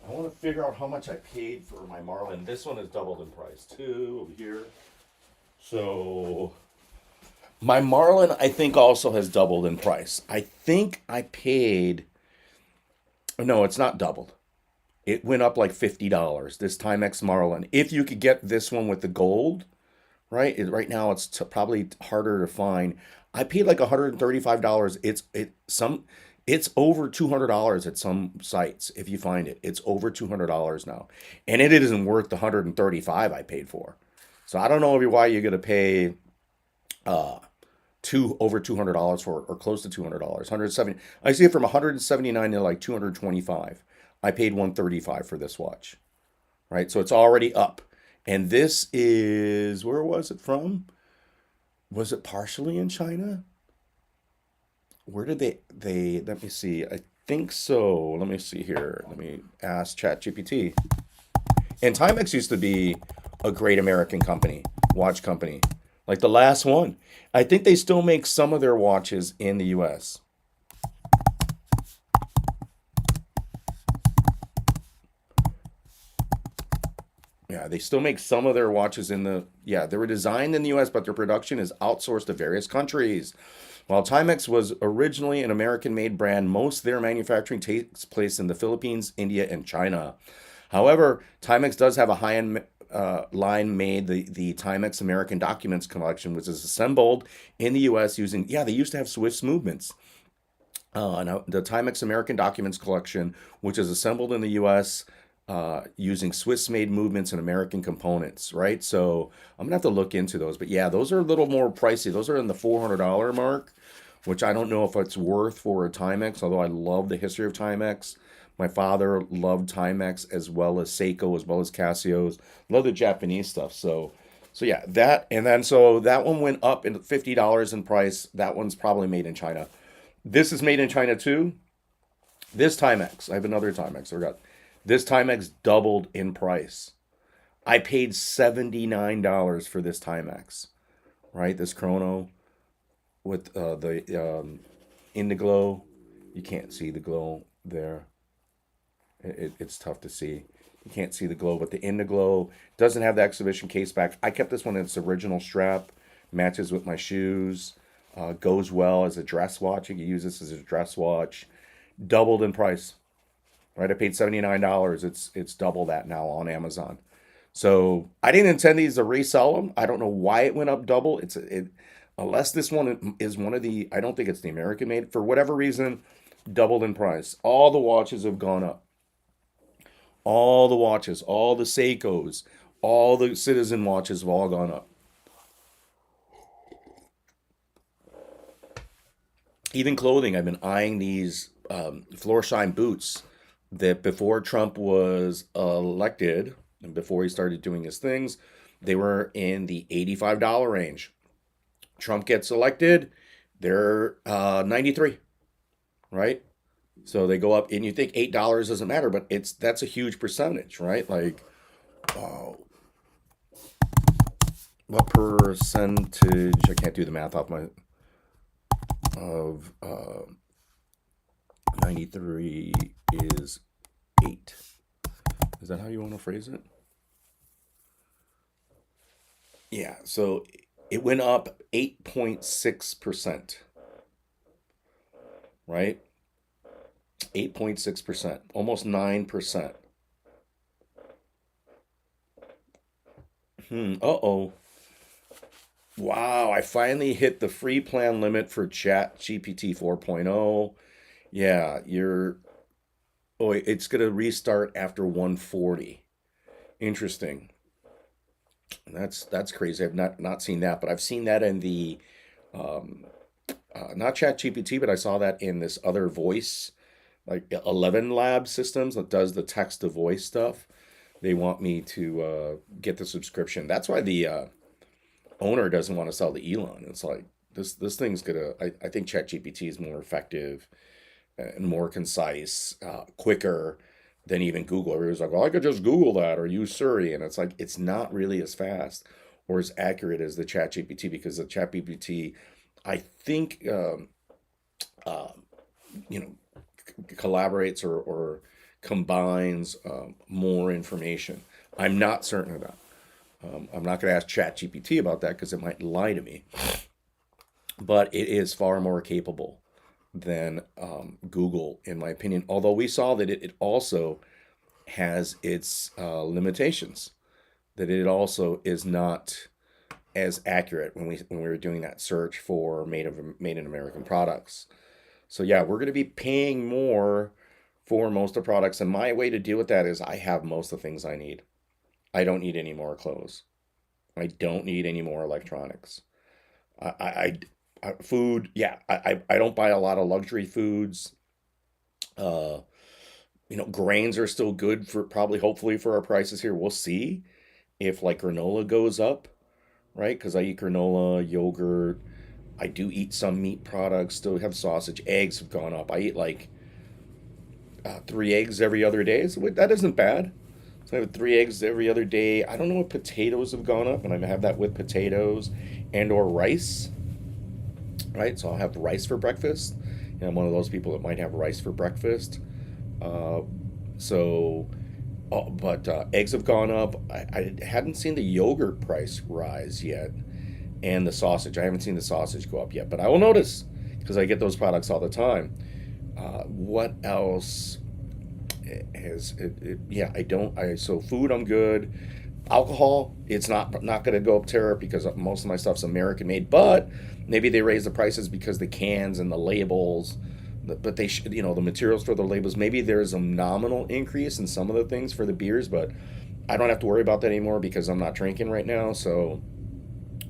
I want to figure out how much I paid for my Marlin. This one has doubled in price too over here. So my Marlin, I think, also has doubled in price. I think I paid. No, it's not doubled. It went up like $50. This Timex Marlin. If you could get this one with the gold, right? Right now it's probably harder to find. I paid like $135. It's over $200 at some sites if you find it. It's over $200 now, and it isn't worth the 135 I paid for. So I don't know why you're gonna pay uh two over $200 for it, or close to $200. 170. I see it from 179 to like 225. I paid 135 for this watch, right? So it's already up. And this is, where was it from? Was it partially in China? Where did they let me see. I think so. Let me see here. Let me ask ChatGPT. And Timex used to be a great American company, watch company. Like the last one. I think they still make some of their watches in the US. Yeah, they still make some of their watches in the, yeah, they were designed in the US, but their production is outsourced to various countries. While Timex was originally an American made brand, most of their manufacturing takes place in the Philippines, India, and China. However, Timex does have a high end line made, the Timex American Documents Collection, which is assembled in the US using, yeah, they used to have Swiss movements. Now, the Timex American Documents Collection, which is assembled in the US using Swiss made movements and American components, right? So I'm gonna have to look into those. But yeah, those are a little more pricey. Those are in the $400 mark, which I don't know if it's worth for a Timex, although I love the history of Timex. My father loved Timex as well as Seiko, as well as Casio's. Love the Japanese stuff. So yeah, that, and then so that one went up in $50 in price. That one's probably made in China. This is made in China too. This Timex, I have another Timex. I forgot. This Timex doubled in price. I paid $79 for this Timex, right? This chrono with the Indiglo. You can't see the glow there. It's tough to see. You can't see the glow, but the Indiglo doesn't have the exhibition case back. I kept this one in its original strap. Matches with my shoes. Goes well as a dress watch. You can use this as a dress watch. Doubled in price. right? I paid $79. It's double that now on Amazon. So I didn't intend these to resell them. I don't know why it went up double. Unless this one is one of the, I don't think it's the American made, for whatever reason, doubled in price. All the watches have gone up. All the watches, all the Seikos, all the Citizen watches have all gone up. Even clothing, I've been eyeing these floor shine boots that before Trump was elected and before he started doing his things, they were in the $85 range. Trump gets elected, they're 93, right? So they go up, and you think $8 doesn't matter, but that's a huge percentage, right? Like, uh, what percentage? I can't do the math off my of 93 is 8. Is that how you want to phrase it? Yeah, so it went up 8.6%, right? 8.6%, almost 9%. Uh-oh. Wow, I finally hit the free plan limit for Chat GPT 4.0. Yeah, oh, it's going to restart after 140. Interesting. That's crazy. I've not seen that, but I've seen that in the not Chat GPT, but I saw that in this other voice, like 11 Lab systems that does the text to voice stuff. They want me to get the subscription. That's why the owner doesn't want to sell to Elon. It's like this thing's gonna. I think ChatGPT is more effective and more concise, quicker than even Google. Everybody's like, "Well, I could just Google that or use Siri," and it's like it's not really as fast or as accurate as the ChatGPT because the ChatGPT, I think, uh, you know, collaborates or combines more information. I'm not certain of that. I'm not going to ask ChatGPT about that because it might lie to me. But it is far more capable than Google, in my opinion. Although we saw that it also has its limitations, that it also is not as accurate when we were doing that search for made in American products. So yeah, we're going to be paying more for most of the products, and my way to deal with that is I have most of the things I need. I don't need any more clothes. I don't need any more electronics. Food, yeah, I don't buy a lot of luxury foods. Uh, grains are still good for probably, hopefully, for our prices here. We'll see if like granola goes up, right? Because I eat granola, yogurt. I do eat some meat products. Still have sausage. Eggs have gone up. I eat like 3 eggs every other day. So that isn't bad. So I have 3 eggs every other day. I don't know if potatoes have gone up, and I have that with potatoes and or rice, right? So I'll have rice for breakfast. I'm one of those people that might have rice for breakfast. Uh, so, but eggs have gone up. I hadn't seen the yogurt price rise yet, and the sausage. I haven't seen the sausage go up yet, but I will notice because I get those products all the time. What else has yeah, I don't. So food, I'm good. Alcohol, it's not going to go up terror because most of my stuff's American made, but maybe they raise the prices because the cans and the labels, but they should, the materials for the labels. Maybe there's a nominal increase in some of the things for the beers, but I don't have to worry about that anymore because I'm not drinking right now. So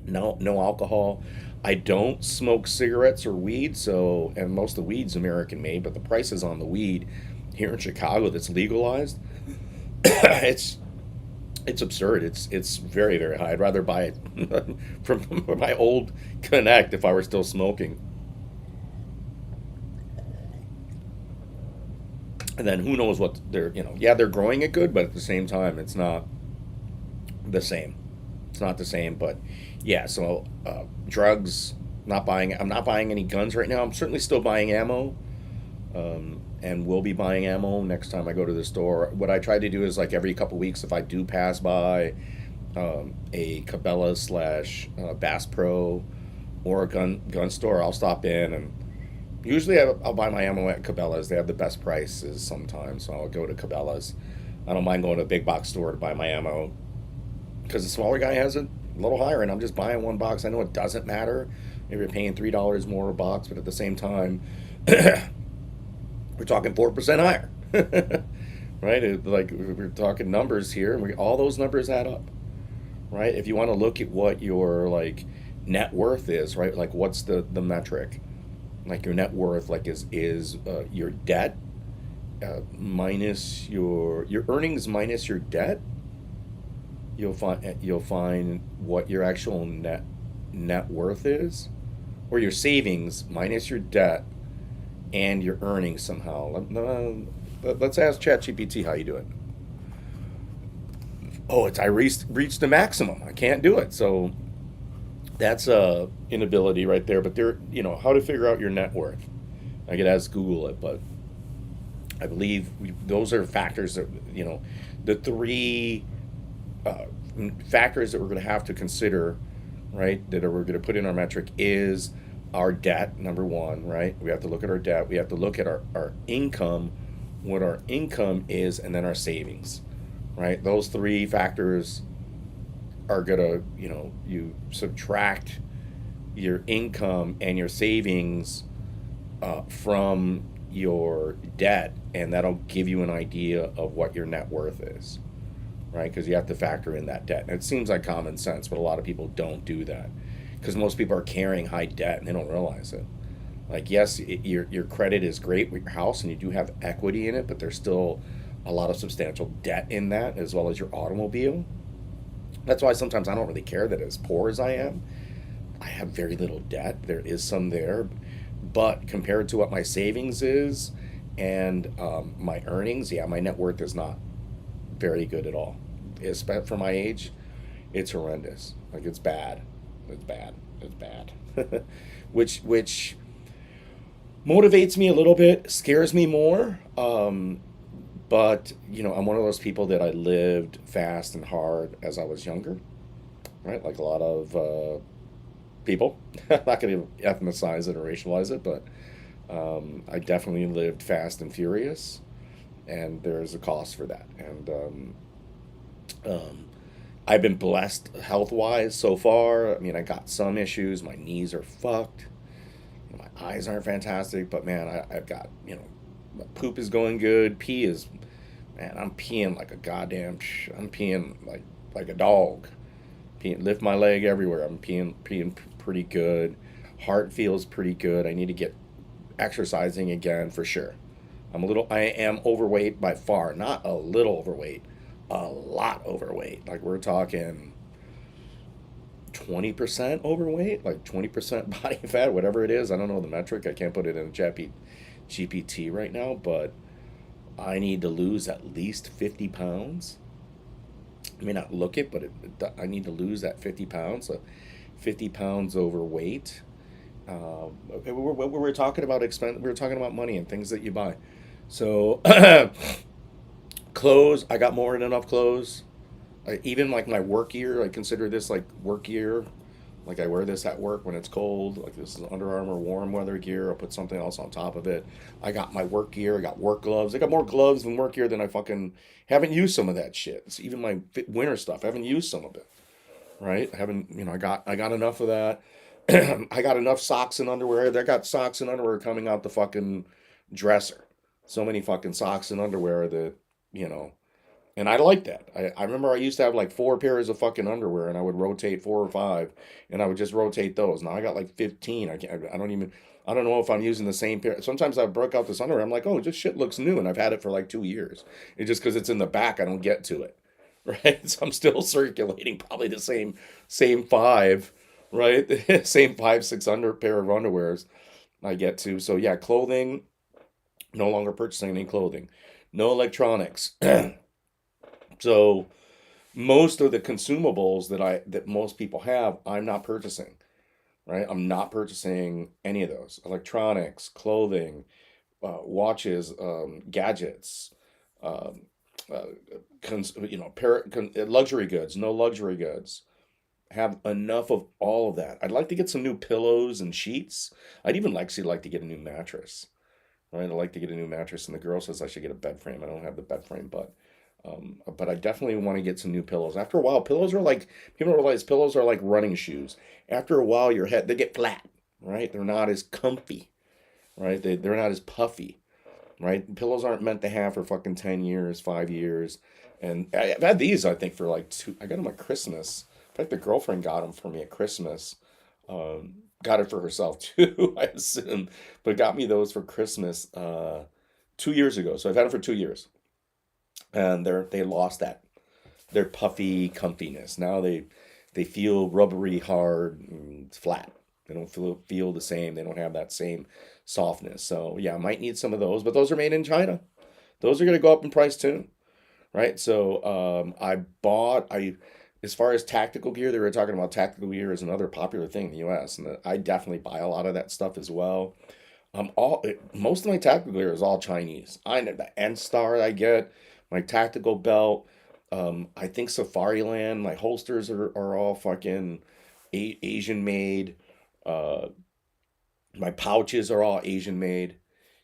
no alcohol. I don't smoke cigarettes or weed, and most of the weed's American made, but the prices on the weed here in Chicago that's legalized, it's absurd. It's very, very high. I'd rather buy it from my old Connect if I were still smoking. And then who knows what yeah, they're growing it good, but at the same time, it's not the same. It's not the same, but yeah, so drugs, not buying, I'm not buying any guns right now. I'm certainly still buying ammo, and will be buying ammo next time I go to the store. What I try to do is like every couple weeks, if I do pass by a Cabela slash Bass Pro or a gun store, I'll stop in and Usually I'll buy my ammo at Cabela's. They have the best prices sometimes, so I'll go to Cabela's. I don't mind going to a big box store to buy my ammo because the smaller guy has it a little higher, and I'm just buying one box. I know it doesn't matter. Maybe you're paying $3 more a box, but at the same time, we're talking 4% higher, right? Like we're talking numbers here, and all those numbers add up, right? If you want to look at what your like net worth is, right? Like what's the metric? Like your net worth, like is your debt minus your earnings minus your debt. You'll find what your actual net worth is, or your savings minus your debt and your earnings somehow. Let's ask ChatGPT how you do it. Oh, I reached the maximum. I can't do it. So that's a inability right there. But how to figure out your net worth. I could ask Google it, but I believe those are factors that the three uh, factors that we're going to have to consider, right? That we're going to put in our metric is our debt, number one, right? We have to look at our debt. We have to look at our income, what our income is, and then our savings, right? Those three factors are going to, you subtract your income and your savings from your debt, and that'll give you an idea of what your net worth is, right? Because you have to factor in that debt. And it seems like common sense, but a lot of people don't do that because most people are carrying high debt and they don't realize it. Like, yes, your credit is great with your house and you do have equity in it, but there's still a lot of substantial debt in that, as well as your automobile. That's why sometimes I don't really care that as poor as I am, I have very little debt. There is some there, but compared to what my savings is and my earnings, yeah, my net worth is not very good at all. It's for my age, it's horrendous. Like it's bad. It's bad. It's bad. which motivates me a little bit, scares me more. But I'm one of those people that I lived fast and hard as I was younger, right? Like a lot of people. I'm not going to ethnicize it or racialize it, but I definitely lived fast and furious, and there's a cost for that. And um, I've been blessed health wise so far. I mean, I got some issues. My knees are fucked. My eyes aren't fantastic, but man, I've got, my poop is going good. Pee is, man, I'm peeing like a goddamn, I'm peeing like a dog. Peeing, lift my leg everywhere. I'm peeing pretty good. Heart feels pretty good. I need to get exercising again for sure. I am overweight by far, not a little overweight, a lot overweight. Like we're talking 20% overweight, like 20% body fat, whatever it is. I don't know the metric. I can't put it in a GPT right now, but I need to lose at least 50 pounds. I may not look it, but I need to lose that 50 pounds. So 50 pounds overweight. We were talking about we were talking about money and things that you buy. So clothes, I got more than enough clothes. Even like my work gear, I consider this like work gear. Like I wear this at work when it's cold. Like this is Under Armour warm weather gear. I'll put something else on top of it. I got my work gear. I got work gloves. I got more gloves and work gear than I fucking haven't used some of that shit. It's even my winter stuff. I haven't used some of it. Right? I haven't. I got enough of that. I got enough socks and underwear. I got socks and underwear coming out the fucking dresser. So many fucking socks and underwear that you know and I like that. I remember I used to have like four pairs of fucking underwear and I would rotate four or five and I would just rotate those. Now I got like 15. I don't know if I'm using the same pair. Sometimes I broke out this underwear. I'm like, oh, this shit looks new. And I've had it for like 2 years. It's just because it's in the back, I don't get to it. Right. So I'm still circulating probably the same five, right? Same 5, 6 pair of underwears I get to. So yeah, clothing, no longer purchasing any clothing. No electronics. So most of the consumables that most people have, I'm not purchasing, right? I'm not purchasing any of those. Electronics, clothing, watches, gadgets, um, uh, luxury goods, no luxury goods. have enough of all of that. I'd like to get some new pillows and sheets. I'd even like to get a new mattress. Right? I'd like to get a new mattress, and the girl says I should get a bed frame. I don't have the bed frame, but I definitely want to get some new pillows. After a while, pillows are like people don't realize pillows are like running shoes. After a while, your head they get flat, right? They're not as comfy, right? They're not as puffy, right? Pillows aren't meant to have for fucking 10 years, 5 years, and I've had these I think for like two. I got them at Christmas. In fact, the girlfriend got them for me at Christmas. Got it for herself too, I assume, but got me those for Christmas 2 years ago. So I've had them for 2 years, and they lost that their puffy comfiness. Now they feel rubbery, hard, and flat. They don't feel the same. They don't have that same softness. So yeah, I might need some of those, but those are made in China. Those are going to go up in price too, right? So I as far as tactical gear, they were talking about tactical gear is another popular thing in the U.S. and I definitely buy a lot of that stuff as well. Most of my tactical gear is all Chinese. I know the N Star I get, my tactical belt. I think Safariland, my holsters are all fucking Asian made. Uh, my pouches are all Asian made.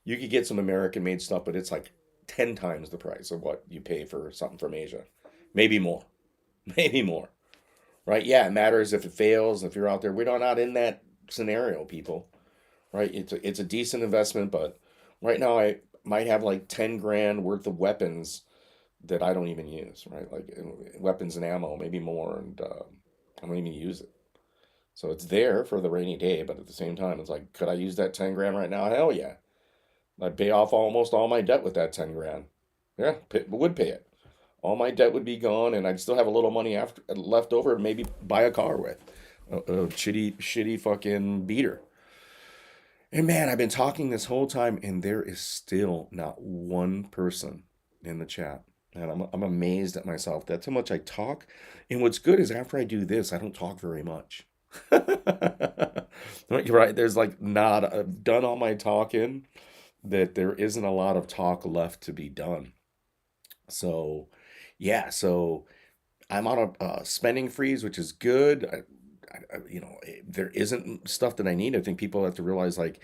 You could get some American made stuff, but it's like 10 times the price of what you pay for something from Asia. Maybe more. Maybe more. Right? Yeah, it matters if it fails, if you're out there. We're not in that scenario, people. Right? It's a decent investment, but right now I might have like 10 grand worth of weapons that I don't even use, right? Like weapons and ammo, maybe more, and I don't even use it. So it's there for the rainy day, but at the same time, it's like, could I use that 10 grand right now? Hell yeah. I'd pay off almost all my debt with that 10 grand. Yeah, would pay it. All my debt would be gone, and I'd still have a little money after left over, to maybe buy a car with a shitty fucking beater. And man, I've been talking this whole time, and there is still not one person in the chat. And I'm amazed at myself. That's how much I talk. And what's good is after I do this, I don't talk very much. You're right. There's like not, I've done all my talking, that there isn't a lot of talk left to be done. So, yeah, so I'm on a spending freeze, which is good. There isn't stuff that I need. I think people have to realize like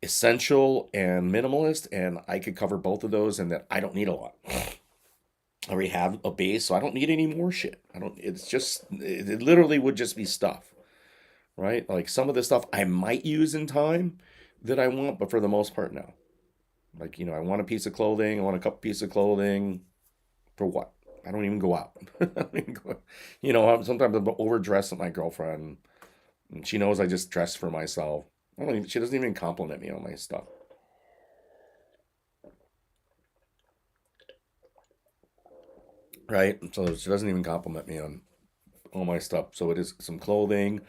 essential and minimalist, and I could cover both of those, and that I don't need a lot. I already have a base, so I don't need any more shit. I don't. It's just it literally would just be stuff, right? Like some of the stuff I might use in time that I want, but for the most part, no. Like I want a piece of clothing. I want a couple pieces of clothing. For what? I don't even go out. I don't even go, sometimes I'm overdressed with my girlfriend, and she knows I just dress for myself. She doesn't even compliment me on my stuff. Right? So she doesn't even compliment me on all my stuff. So it is some clothing.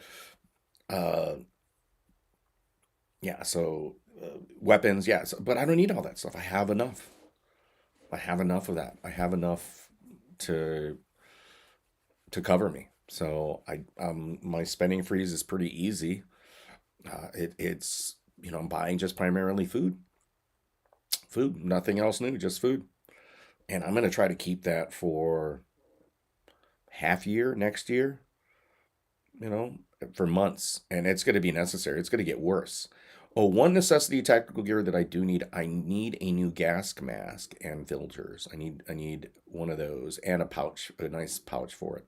Uh, yeah. So weapons. Yeah. So, but I don't need all that stuff. I have enough. I have enough of that. I have enough to cover me. So my spending freeze is pretty easy. It's I'm buying just primarily food, nothing else new, just food, and I'm gonna try to keep that for half year next year. You know, for months, and it's gonna be necessary. It's gonna get worse. Oh, one necessity tactical gear that I do need. I need a new gas mask and filters. I need one of those and a pouch, a nice pouch for it.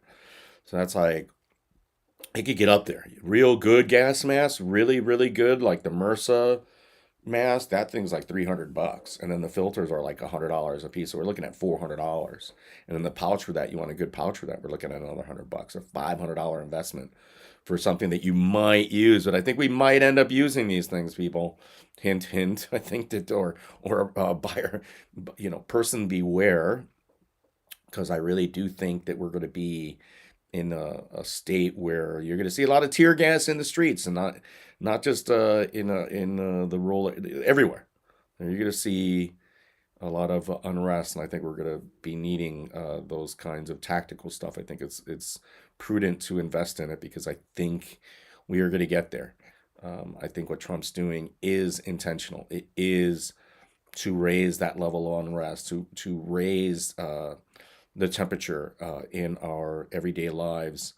So that's like it could get up there. Real good gas mask, really, really good, like the MRSA mask. That thing's like $300, and then the filters are like $100 a piece. So we're looking at $400, and then the pouch for that. You want a good pouch for that? We're looking at another $100, a $500 investment for something that you might use. But I think we might end up using these things, people. Hint, hint. I think that or buyer, person beware, because I really do think that we're going to be in a state where you're going to see a lot of tear gas in the streets, and not just in the rural everywhere. You're going to see a lot of unrest, and I think we're going to be needing those kinds of tactical stuff. I think it's prudent to invest in it because I think we are going to get there. I think what Trump's doing is intentional. It is to raise that level of unrest, to raise the temperature in our everyday lives,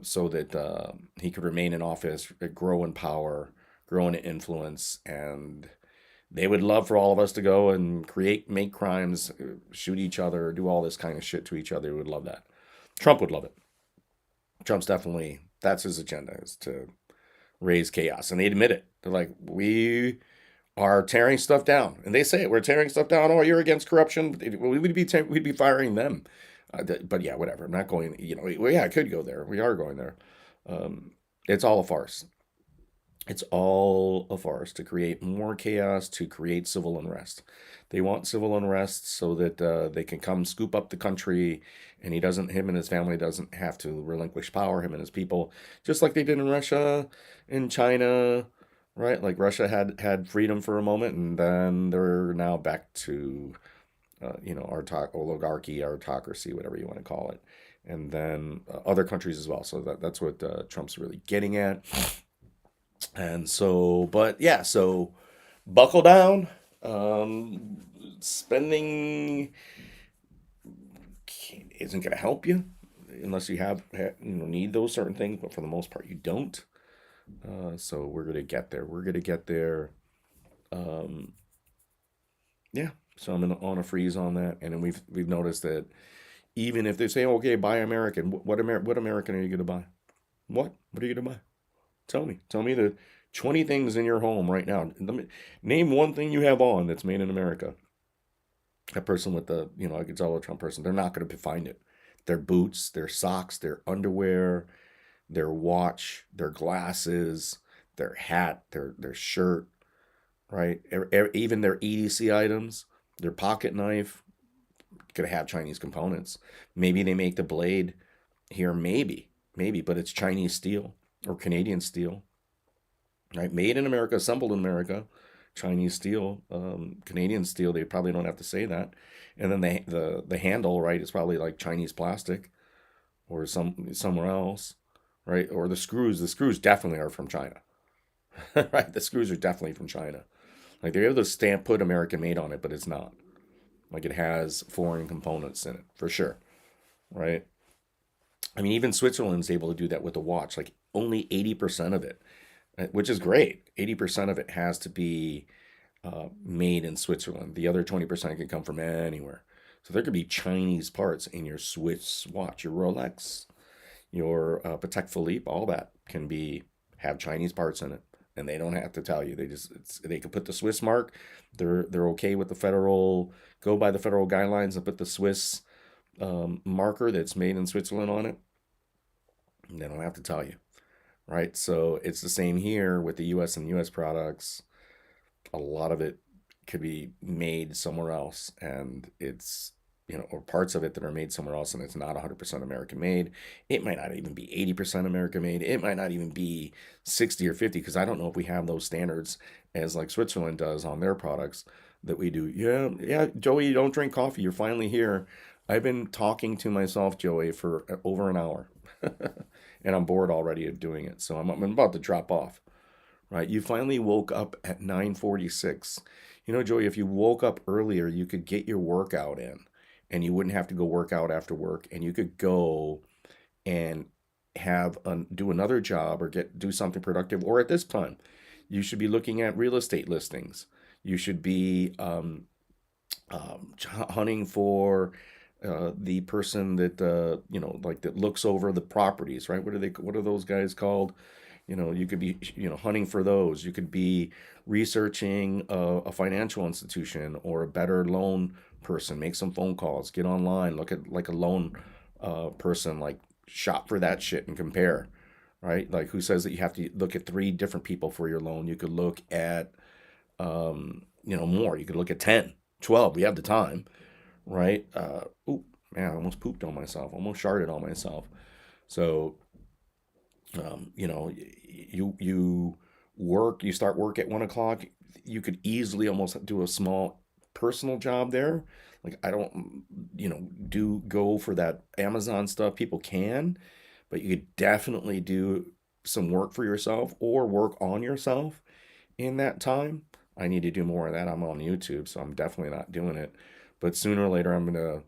so that he could remain in office, grow in power, grow in influence, and they would love for all of us to go and make crimes, shoot each other, do all this kind of shit to each other. We would love that. Trump would love it. Trump's definitely, that's his agenda, is to raise chaos. And they admit it. They're like, we are tearing stuff down. And they say it, we're tearing stuff down. Oh, you're against corruption. We'd be firing them. But yeah, whatever. I'm not going, well, yeah, I could go there. We are going there. It's all a farce. It's all a farce to create more chaos, to create civil unrest. They want civil unrest so that they can come scoop up the country, and him and his family doesn't have to relinquish power, him and his people, just like they did in Russia, in China, right? Like Russia had freedom for a moment, and then they're now back to, oligarchy, autocracy, whatever you want to call it, and then other countries as well. So that's what Trump's really getting at. And so, but yeah, so buckle down. Spending isn't going to help you unless you need those certain things, but for the most part, you don't. So we're going to get there. We're going to get there. Um, yeah. So on a freeze on that, and then we've noticed that even if they say, okay, buy American, what American are you going to buy? What are you going to buy? Tell me the 20 things in your home right now. Name one thing you have on that's made in America. A person with I could tell a Trump person, they're not going to find it. Their boots, their socks, their underwear, their watch, their glasses, their hat, their shirt, right? Even their EDC items, their pocket knife, could have Chinese components. Maybe they make the blade here, maybe, but it's Chinese steel or Canadian steel, right? Made in America, assembled in America, Chinese steel, Canadian steel. They probably don't have to say that. And then the handle, right, is probably like Chinese plastic or somewhere else, right? Or the screws. The screws definitely are from China, right? The screws are definitely from China. Like they have the stamp put American made on it, but it's not. Like it has foreign components in it for sure, right? I mean, even Switzerland's able to do that with a watch. Like only 80% of it, which is great. 80% of it has to be made in Switzerland. The other 20% can come from anywhere. So there could be Chinese parts in your Swiss watch, your Rolex, your Patek Philippe. All that can have Chinese parts in it, and they don't have to tell you. They can put the Swiss mark. They're okay with go by the federal guidelines and put the Swiss marker that's made in Switzerland on it. They don't have to tell you, right? So it's the same here with the U.S. and U.S. products. A lot of it could be made somewhere else, and it's or parts of it that are made somewhere else, and it's not 100% American made. It might not even be 80% American made. It might not even be 60 or 50, because I don't know if we have those standards as like Switzerland does on their products that we do. Yeah, Joey, you don't drink coffee. You're finally here. I've been talking to myself, Joey, for over an hour, and I'm bored already of doing it. So I'm about to drop off. Right? You finally woke up at 9:46. Joey, if you woke up earlier, you could get your workout in, and you wouldn't have to go work out after work, and you could go and do another job or do something productive. Or at this time, you should be looking at real estate listings. You should be hunting for the person that like that looks over the properties, right? What are those guys called? You could be hunting for those. You could be researching a financial institution or a better loan person. Make some phone calls, get online, look at like a loan person, like shop for that shit and compare, right? Like who says that you have to look at 3 different people for your loan? You could look at more. You could look at 10, 12. We have the time, right? Oh man, I almost pooped on myself, almost sharted on myself. So you start work at 1 o'clock. You could easily almost do a small personal job there. Like I don't, go for that Amazon stuff. People can, but you could definitely do some work for yourself or work on yourself in that time. I need to do more of that. I'm on YouTube, so I'm definitely not doing it. But sooner or later, I'm gonna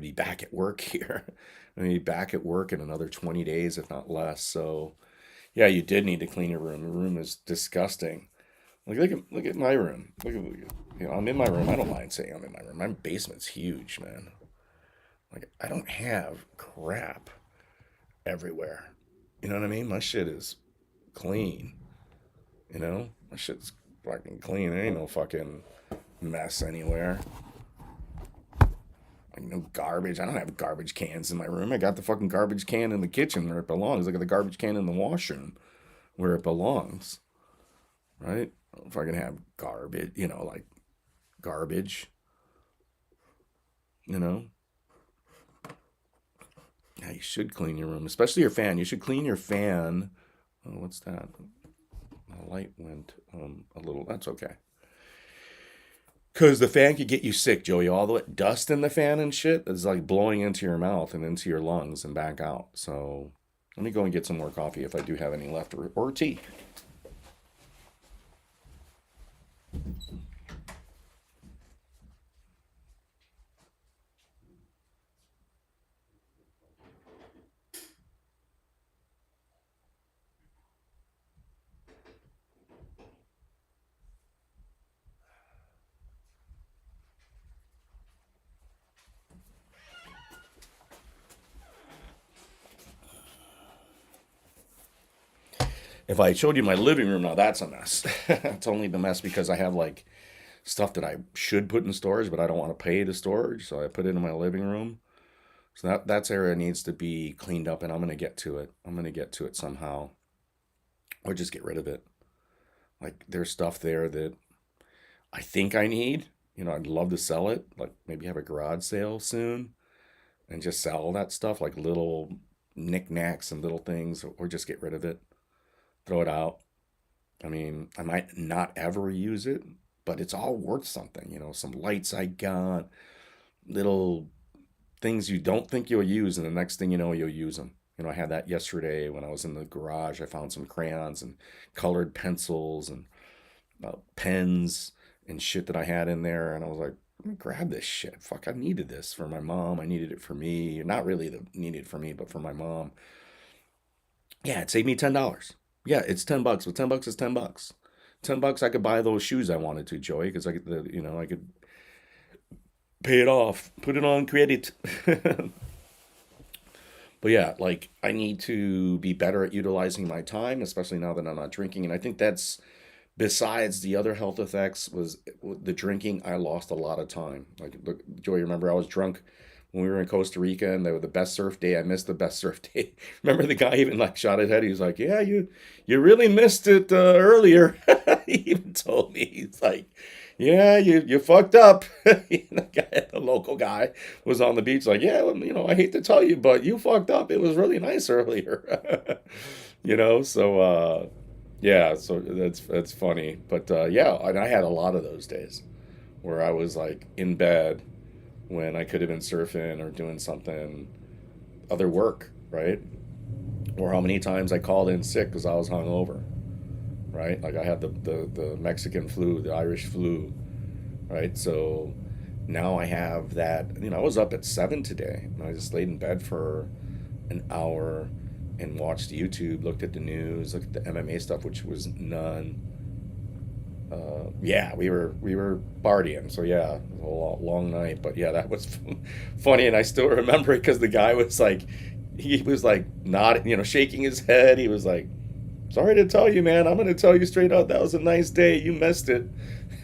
be back at work here. I'm gonna be back at work in another 20 days, if not less. So yeah, you did need to clean your room. Your room is disgusting. Look at my room. I'm in my room. I don't mind saying I'm in my room. My basement's huge, man. Like I don't have crap everywhere. You know what I mean? My shit is clean. My shit's fucking clean. There ain't no fucking mess anywhere. Like no garbage. I don't have garbage cans in my room. I got the fucking garbage can in the kitchen where it belongs. I got the garbage can in the washroom where it belongs. Right? If I can have garbage, like garbage, you know. Yeah, you should clean your room, especially your fan. You should clean your fan. Oh, what's that? The light went a little. That's okay. Because the fan could get you sick, Joey. All the dust in the fan and shit is like blowing into your mouth and into your lungs and back out. So let me go and get some more coffee if I do have any left, or tea. If I showed you my living room, now that's a mess. It's only the mess because I have like stuff that I should put in storage, but I don't want to pay the storage, so I put it in my living room. So that's area needs to be cleaned up, and I'm gonna get to it. I'm gonna get to it somehow, or just get rid of it. Like there's stuff there that I think I need. I'd love to sell it. Like maybe have a garage sale soon, and just sell that stuff, like little knickknacks and little things, or just get rid of it, throw it out. I mean, I might not ever use it, but it's all worth something. Some lights I got, little things you don't think you'll use, and the next thing you know, you'll use them. I had that yesterday when I was in the garage. I found some crayons and colored pencils and pens and shit that I had in there, and I was like, let me grab this shit. Fuck, I needed this for my mom. I needed it for me. Not really needed it for me, but for my mom. Yeah, it saved me $10. Yeah, it's $10, but $10 is $10. $10, I could buy those shoes I wanted to, Joey, because I could pay it off, put it on credit. But yeah, like I need to be better at utilizing my time, especially now that I'm not drinking. And I think that's besides the other health effects was the drinking. I lost a lot of time. Like, look, Joey, remember I was drunk when we were in Costa Rica, and they were the best surf day. I missed the best surf day. Remember the guy even like shot his head. He was like, "Yeah, you really missed it earlier." He even told me, he's like, "Yeah, you fucked up." The local guy was on the beach like, "Yeah, well, I hate to tell you, but you fucked up. It was really nice earlier." So yeah, so that's funny. But yeah, and I had a lot of those days where I was like in bed when I could have been surfing or doing something other work, right? Or how many times I called in sick because I was hungover, right? Like I had the Mexican flu, the Irish flu, right? So now I have that. I was up at 7 today, and I just laid in bed for an hour and watched YouTube, looked at the news, looked at the MMA stuff, which was none. Yeah, we were partying, so yeah, it was a long night. But yeah, that was funny, and I still remember it because the guy was like, he was like not, shaking his head. He was like, "Sorry to tell you, man. I'm gonna tell you straight out. That was a nice day. You missed it."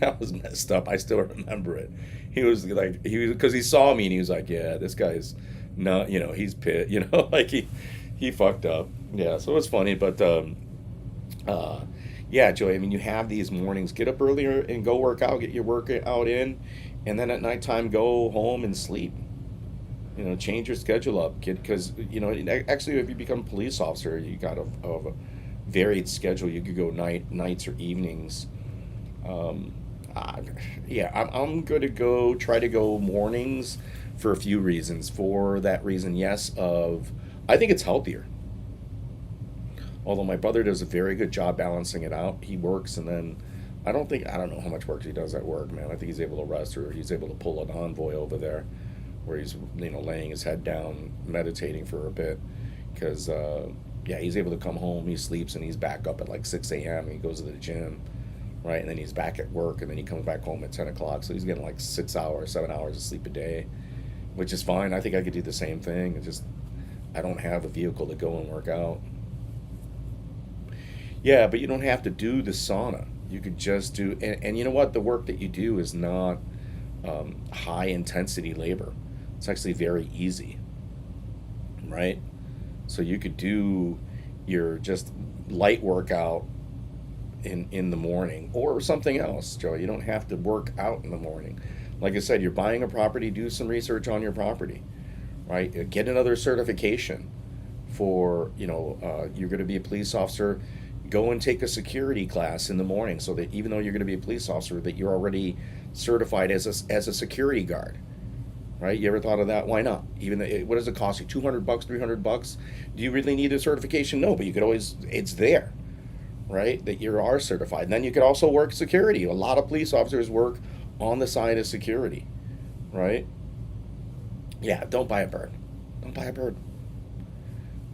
That was messed up. I still remember it. He was like, because he saw me and he was like, "Yeah, this guy's not, he's pit, like he fucked up." Yeah, so it's funny, but uh, yeah, Joey. I mean, you have these mornings. Get up earlier and go work out. Get your workout in, and then at nighttime go home and sleep. Change your schedule up, kid. Because actually, if you become a police officer, you got a varied schedule. You could go nights or evenings. Um, yeah, I'm going to try to go mornings for a few reasons. For that reason, yes, I think it's healthier. Although my brother does a very good job balancing it out. He works, and then I don't know how much work he does at work, man. I think he's able to rest, or he's able to pull an envoy over there. where he's laying his head down, meditating for a bit, because yeah, he's able to come home, he sleeps, and he's back up at like 6 a.m. and he goes to the gym, right, and then he's back at work, and then he comes back home at 10 o'clock. So he's getting like 6 hours, 7 hours of sleep a day, which is fine. I think I could do the same thing. It just I don't have a vehicle to go and work out. Yeah, but you don't have to do the sauna. You could just do, and you know what? The work that you do is not high intensity labor. It's actually very easy, right? So you could do your just light workout in the morning or something else, Joe. You don't have to work out in the morning. Like I said, you're buying a property, do some research on your property, right? Get another certification for, you're going to be a police officer. Go and take a security class in the morning so that even though you're going to be a police officer, that you're already certified as a security guard, right? You ever thought of that? Why not? Even what does it cost you? $200, $300? Do you really need a certification? No, but you could always, it's there, right? That you are certified. And then you could also work security. A lot of police officers work on the side of security, right? Yeah, don't buy a bird. Don't buy a bird.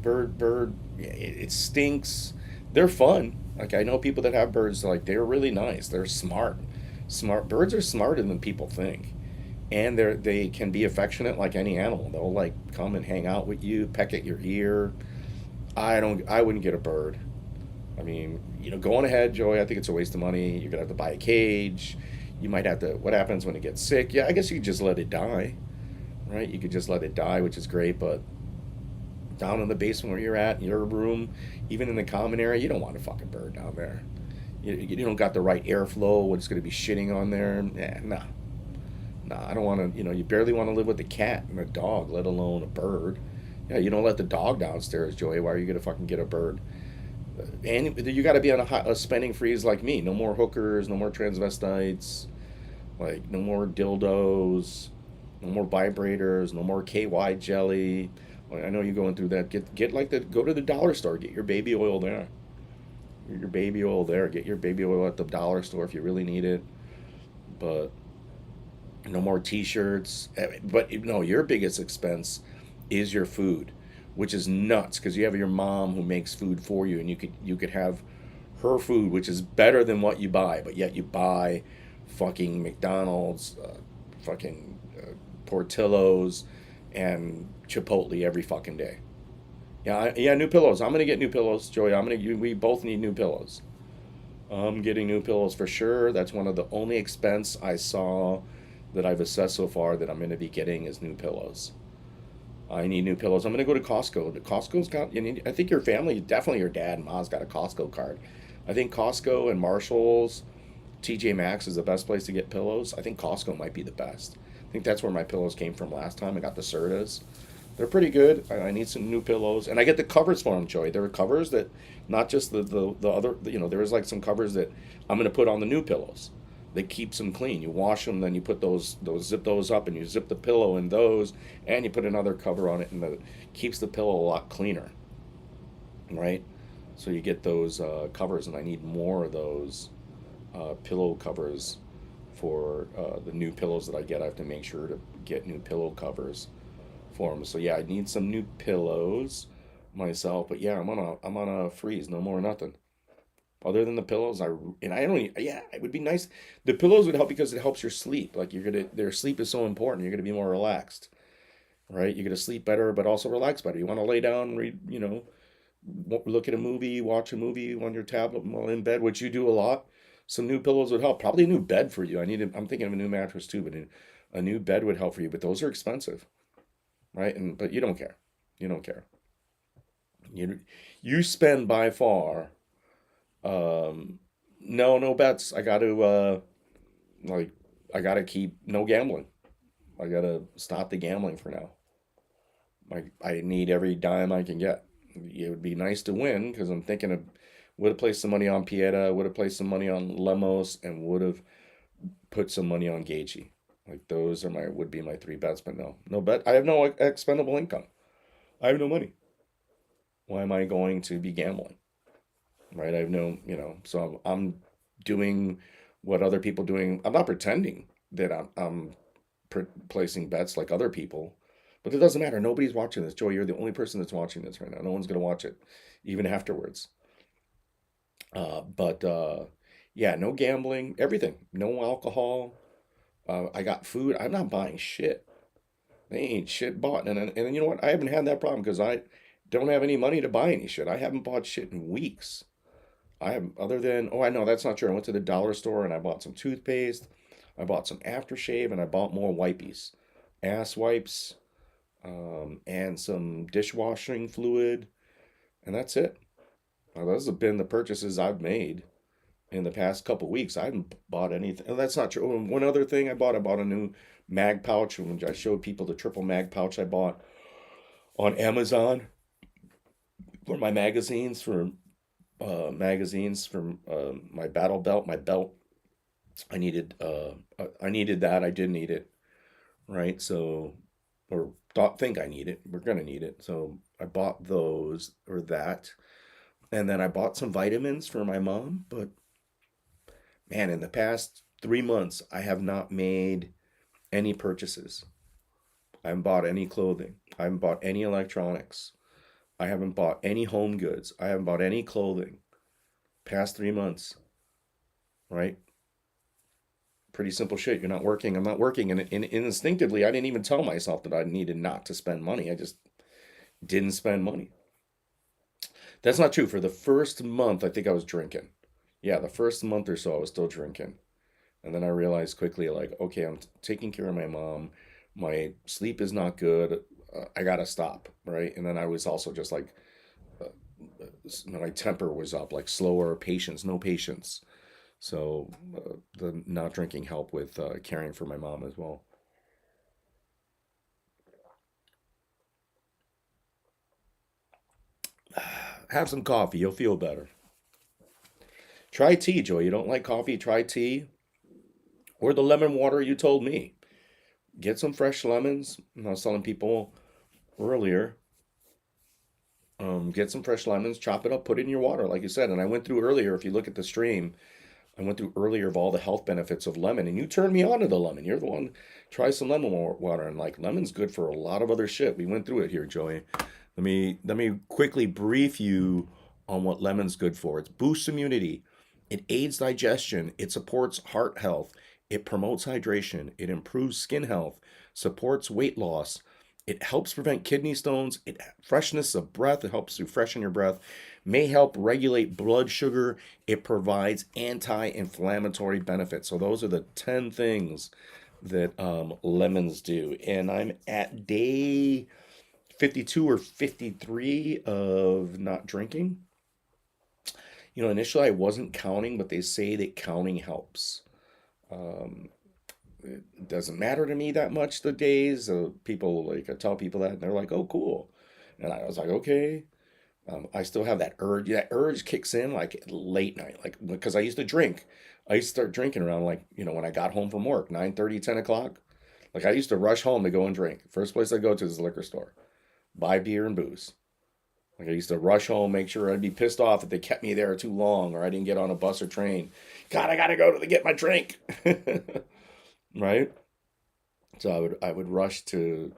Bird, it stinks. They're fun. Like I know people that have birds, like they're really nice. They're smart. Smart birds are smarter than people think. And they can be affectionate like any animal. They'll like come and hang out with you, peck at your ear. I wouldn't get a bird. I mean, go on ahead, Joey. I think it's a waste of money. You're gonna have to buy a cage. You might have to. What happens when it gets sick? Yeah, I guess you could just let it die, right? You could just let it die, which is great. But down in the basement where you're at, your room, even in the common area, you don't want a fucking bird down there. You don't got the right airflow. What's going to be shitting on there? Yeah, nah, nah. I don't want to. You barely want to live with a cat and a dog, let alone a bird. Yeah, you don't let the dog downstairs, Joey. Why are you going to fucking get a bird? And you got to be on a spending freeze like me. No more hookers, no more transvestites, like no more dildos, no more vibrators, no more KY jelly. Well, I know you're going through that. Get like go to the dollar store. Get your baby oil there. Get your baby oil there. Get your baby oil at the dollar store if you really need it. But no more T-shirts. But no, your biggest expense is your food, which is nuts because you have your mom who makes food for you, and you could have her food, which is better than what you buy, but yet you buy fucking McDonald's, fucking Portillo's, and Chipotle every fucking day. Yeah, yeah, new pillows. I'm gonna get new pillows, Joey. We both need new pillows. I'm getting new pillows for sure. That's one of the only expense I saw that I've assessed so far that I'm gonna be getting is new pillows. I need new pillows. I'm gonna go to Costco. The Costco's got. I think your family, definitely your dad and mom's got a Costco card. I think Costco and Marshalls, TJ Maxx is the best place to get pillows. I think Costco might be the best. I think that's where my pillows came from last time. I got the Sertas. They're pretty good. I need some new pillows, and I get the covers for them, Joey. There are covers that, not just the other. There is like some covers that I'm gonna put on the new pillows. They keeps them clean. You wash them, then you put those zip those up, and you zip the pillow in those, and you put another cover on it, and it keeps the pillow a lot cleaner, right? So you get those covers, and I need more of those pillow covers for the new pillows that I get. I have to make sure to get new pillow covers for them. So yeah, I need some new pillows myself. But yeah, I'm on a freeze. No more nothing. Other than the pillows, I don't. Yeah, it would be nice. The pillows would help because it helps your sleep. Like their sleep is so important. You're gonna be more relaxed, right? You're gonna sleep better, but also relax better. You want to lay down, read, look at a movie, watch a movie on your tablet while in bed, which you do a lot. Some new pillows would help. Probably a new bed for you. I'm thinking of a new mattress too, but a new bed would help for you. But those are expensive, right? But you don't care. You don't care. You you spend by far. Um, no bets. Like I gotta keep no gambling. I gotta stop the gambling for now. I need every dime I can get. It would be nice to win because I'm thinking of would have placed some money on Pieta, would have placed some money on Lemos, and would have put some money on Gaethje. Like those are my would be my three bets, but no bet. I have no expendable income. I have no money. Why am I going to be gambling? Right? I have no, so I'm doing what other people doing. I'm not pretending that I'm placing bets like other people. But it doesn't matter. Nobody's watching this. Joy, you're the only person that's watching this right now. No one's going to watch it, even afterwards. But yeah, no gambling, everything. No alcohol. I got food. I'm not buying shit. They ain't shit bought. And you know what? I haven't had that problem because I don't have any money to buy any shit. I haven't bought shit in weeks. I have, other than, oh, I know that's not true. I went to the dollar store and I bought some toothpaste. I bought some aftershave and I bought more wipies, ass wipes, and some dishwashing fluid. And that's it. Now, those have been the purchases I've made in the past couple weeks. I haven't bought anything. And that's not true. And one other thing I bought a new mag pouch, which I showed people the triple mag pouch I bought on Amazon for my magazines from my battle belt, my belt. I needed that. I did need it, right? So, or think I need it. We're gonna need it. So I bought those or that, and then I bought some vitamins for my mom. But man, in the past 3 months, I have not made any purchases. I haven't bought any clothing. I haven't bought any electronics. I haven't bought any home goods. I haven't bought any clothing. Past 3 months, right? Pretty simple shit. You're not working. I'm not working. And instinctively, I didn't even tell myself that I needed not to spend money. I just didn't spend money. That's not true. For the first month, I think I was drinking. Yeah, the first month or so, I was still drinking. And then I realized quickly, like, okay, I'm taking care of my mom. My sleep is not good. I gotta stop, right? And then I was also just like, my temper was up, like slower patience, no patience. So the not drinking helped with caring for my mom as well. Have some coffee, you'll feel better. Try tea, Joy. You don't like coffee? Try tea or the lemon water you told me. Get some fresh lemons. I was telling people earlier, get some fresh lemons, chop it up, put it in your water, like you said. And I went through earlier, if you look at the stream, I went through earlier of all the health benefits of lemon, and you turned me on to the lemon. You're the one, try some lemon water, and like lemon's good for a lot of other shit. We went through it here, Joey. Let me quickly brief you on what lemon's good for. It boosts immunity, it aids digestion, it supports heart health, it promotes hydration, it improves skin health, supports weight loss, it helps prevent kidney stones, it freshness of breath, it helps you freshen your breath, may help regulate blood sugar, it provides anti-inflammatory benefits. So those are the 10 things that lemons do. And I'm at day 52 or 53 of not drinking. Initially I wasn't counting, but they say that counting helps. Um, it doesn't matter to me that much the days. People, like, I tell people that, and they're like, "Oh, cool," and I was like, "Okay." I still have that urge. That urge kicks in like late night, like because I used to drink. I used to start drinking around like when I got home from work, 9:30, 10 o'clock. Like I used to rush home to go and drink. First place I go to is the liquor store, buy beer and booze. Like I used to rush home, make sure I'd be pissed off if they kept me there too long or I didn't get on a bus or train. God, I gotta go to get my drink. Right? So I would rush to,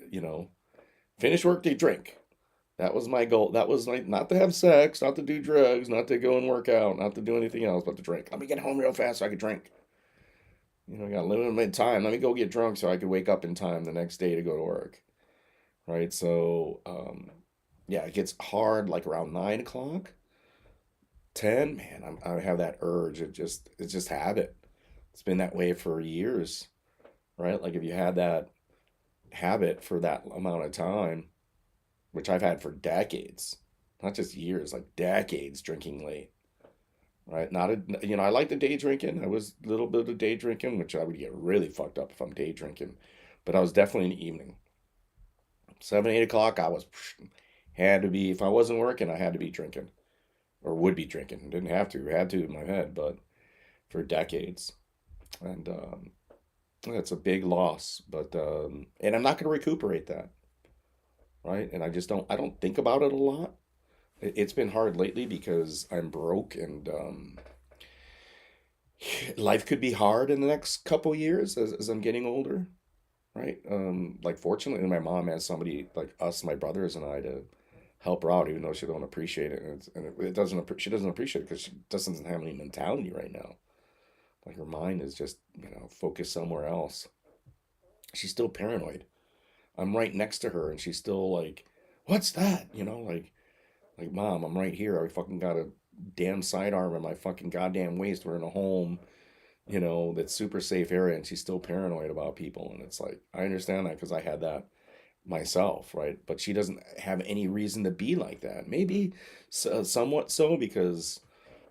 you know, finish work to drink. That was my goal. That was like not to have sex, not to do drugs, not to go and work out, not to do anything else, but to drink. Let me get home real fast so I could drink. I got limited time. Let me go get drunk so I could wake up in time the next day to go to work. Right? So, yeah, it gets hard like around 9 o'clock, 10. Man, I have that urge. It's just habit. It's been that way for years, right? Like if you had that habit for that amount of time, which I've had for decades, not just years, like decades drinking late, right? Not a, I like the day drinking. I was a little bit of day drinking, which I would get really fucked up if I'm day drinking, but I was definitely in the evening. 7, 8 o'clock, I was had to be, if I wasn't working, I had to be drinking or would be drinking. Didn't have to, had to in my head, but for decades. And it's a big loss, but and I'm not going to recuperate that, right? And I don't think about it a lot. It's been hard lately because I'm broke and life could be hard in the next couple years as I'm getting older. right? Like fortunately, my mom has somebody like us, my brothers and I, to help her out, even though she don't appreciate it, and, it doesn't. She doesn't appreciate it because she doesn't have any mentality right now. Like her mind is just focused somewhere else. She's still paranoid. I'm right next to her, and she's still like, "What's that?" Like mom, I'm right here. I fucking got a damn sidearm in my fucking goddamn waist. We're in a home, that's super safe area, and she's still paranoid about people. And it's like, I understand that because I had that myself, right? But she doesn't have any reason to be like that. Maybe somewhat so because,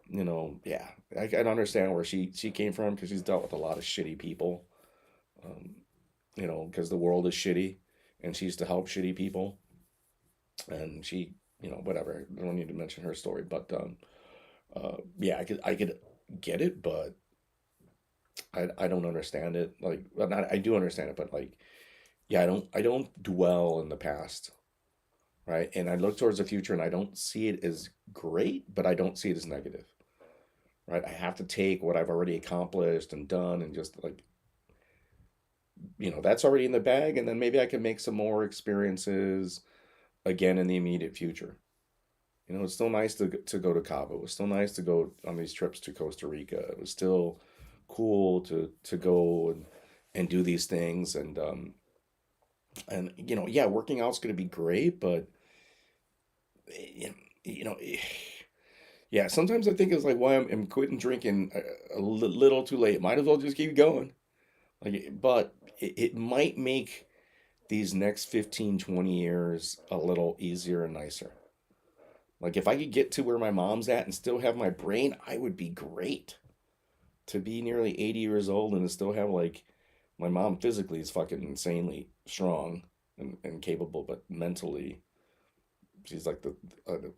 yeah, I can understand where she came from because she's dealt with a lot of shitty people, um, because the world is shitty and she used to help shitty people. And she, whatever. I don't need to mention her story, but yeah, I could get it, but I don't understand it. Like, well, not I do understand it, but like, yeah, I don't dwell in the past, right? And I look towards the future, and I don't see it as great, but I don't see it as negative, right? I have to take what I've already accomplished and done, and just like, that's already in the bag, and then maybe I can make some more experiences again in the immediate future. It's still nice to go to Cabo. It was still nice to go on these trips to Costa Rica. It was still cool to go and do these things, and yeah, working out's going to be great, but eh, you know eh, yeah, sometimes I think it's like, why I'm quitting drinking little too late. Might as well just keep going. But it might make these next 15, 20 years a little easier and nicer. Like if I could get to where my mom's at and still have my brain, I would be great. To be nearly 80 years old and to still have like my mom physically is fucking insanely strong and capable, but mentally she's like the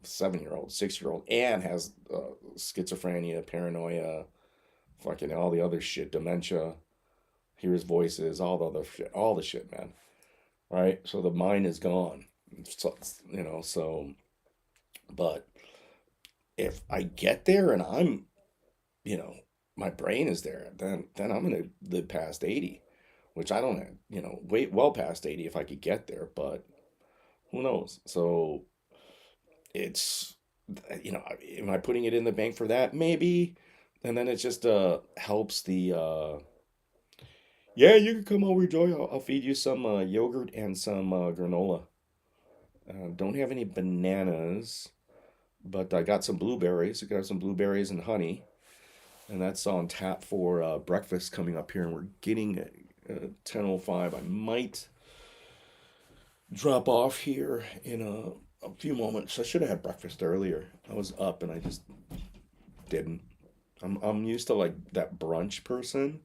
7-year old, 6-year old, and has schizophrenia, paranoia, fucking all the other shit, dementia, hears voices, all the shit, man. Right? So the mind is gone. So, but if I get there and I'm, you know, my brain is there, then I'm gonna live past 80, which I don't have, wait well past 80 if I could get there, but who knows? So it's, am I putting it in the bank for that? Maybe. And then it just helps the yeah, you can come over, Joy. I'll feed you some yogurt and some granola. Don't have any bananas, but I got some blueberries. I got some blueberries and honey, and that's on tap for breakfast coming up here. And we're getting 10:05. I might drop off here in a few moments. I should have had breakfast earlier. I was up and I just didn't. I'm used to like that brunch person.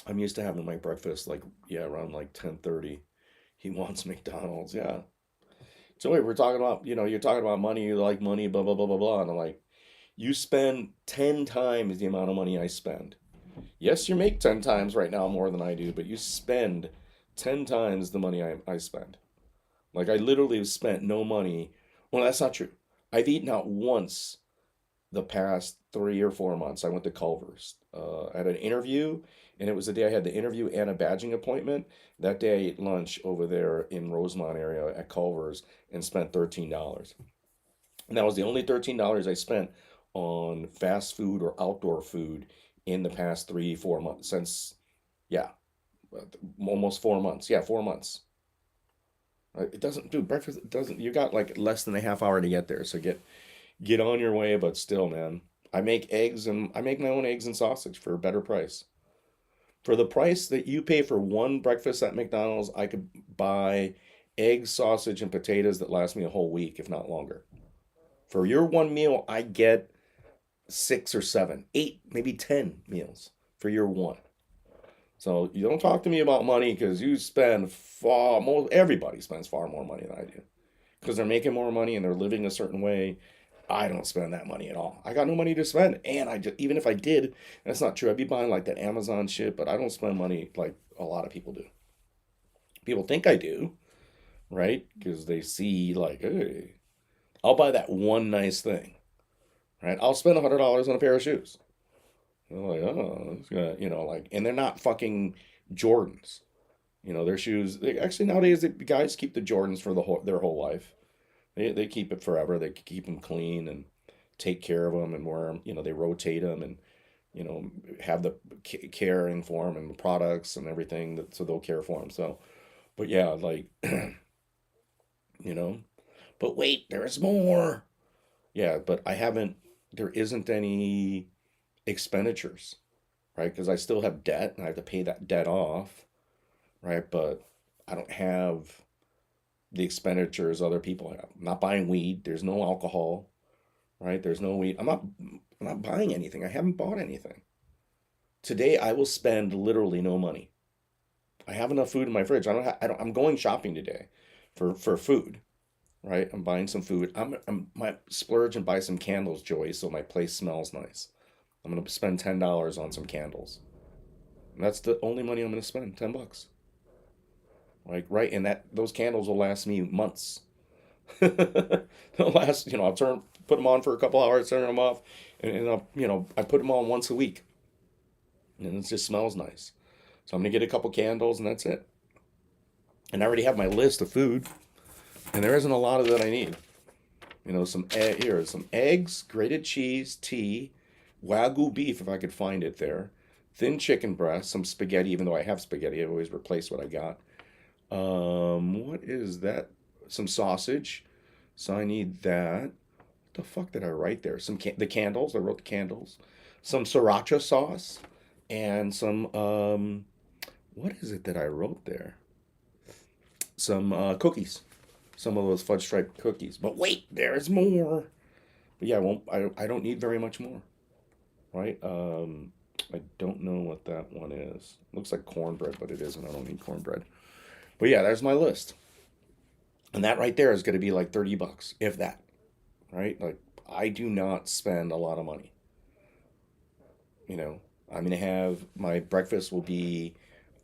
I'm used to having my breakfast like, yeah, around like 10:30. He wants McDonald's. Yeah. So wait, we're talking about, you're talking about money, you like money, blah blah blah blah blah. And I'm like, you spend 10 times the amount of money I spend. Yes, you make 10 times right now more than I do, but you spend 10 times the money I spend. Like I literally have spent no money. Well, that's not true. I've eaten out once the past 3 or 4 months. I went to Culver's. I had an interview, and it was the day I had the interview and a badging appointment. That day I ate lunch over there in Rosemont area at Culver's and spent $13. And that was the only $13 I spent on fast food or outdoor food in the past 3, 4 months. Since, yeah, almost 4 months. Yeah, 4 months. It doesn't do breakfast. It doesn't. You got like less than a half hour to get there, so get on your way. But still, man, I make my own eggs and sausage for a better price. For the price that you pay for one breakfast at McDonald's, I could buy eggs, sausage, and potatoes that last me a whole week, if not longer. For your one meal, I get 6 or 7, 8, maybe 10 meals for your one. So you don't talk to me about money because you spend far more. Everybody spends far more money than I do because they're making more money and they're living a certain way. I don't spend that money at all. I got no money to spend, and I just, even if I did, that's not true. I'd be buying like that Amazon shit, but I don't spend money like a lot of people do. People think I do, right? Because they see like, hey, I'll buy that one nice thing, right? I'll spend $100 on a pair of shoes. They're like, oh, it's gonna, like, and they're not fucking Jordans. Their shoes. Actually, nowadays the guys keep the Jordans for their whole life. They keep it forever. They keep them clean and take care of them and wear them. They rotate them and have the caring for them and the products and everything so they'll care for them. So, but yeah, like you know. But wait, there's more. Yeah, but I haven't. There isn't any expenditures, right? Because I still have debt and I have to pay that debt off, right? But I don't have the expenditures other people have. I'm not buying weed. There's no alcohol, right? There's no weed. I'm not buying anything. I haven't bought anything. Today I will spend literally no money. I have enough food in my fridge. I'm going shopping today for food, right? I'm buying some food. I'm might splurge and buy some candles, Joey, so my place smells nice. I'm gonna spend $10 on some candles. And that's the only money I'm gonna spend, $10. Like right, and those candles will last me months. They'll last, I'll put them on for a couple hours, turn them off, and I put them on once a week, and it just smells nice. So I'm gonna get a couple candles, and that's it. And I already have my list of food, and there isn't a lot of that I need. Some eggs, grated cheese, tea, wagyu beef if I could find it there, thin chicken breast, some spaghetti. Even though I have spaghetti, I always replace what I got. What is that? Some sausage. So I need that. What the fuck did I write there? The candles. I wrote the candles. Some sriracha sauce and some what is it that I wrote there? Some cookies. Some of those fudge stripe cookies. But wait, there's more. But yeah, I don't need very much more, right? I don't know what that one is. Looks like cornbread, but it isn't. I don't need cornbread. But yeah, there's my list. And that right there is going to be like $30, if that, right? Like, I do not spend a lot of money. I'm going to have my breakfast will be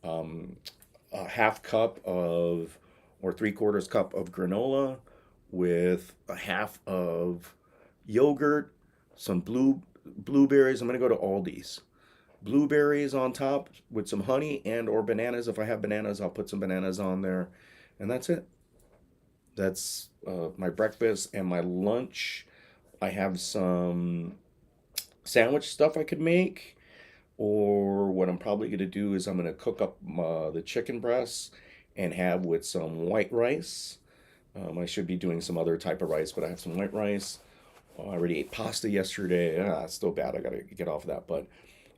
a half cup of, or three-quarters cup of granola with a half of yogurt, some blueberries. I'm going to go to Aldi's. Blueberries on top with some honey and or bananas. If I have bananas, I'll put some bananas on there. And that's it. That's my breakfast and my lunch. I have some sandwich stuff I could make. Or what I'm probably going to do is I'm going to cook up the chicken breasts and have with some white rice. I should be doing some other type of rice, but I have some white rice. I already ate pasta yesterday. It's still bad. I got to get off of that. But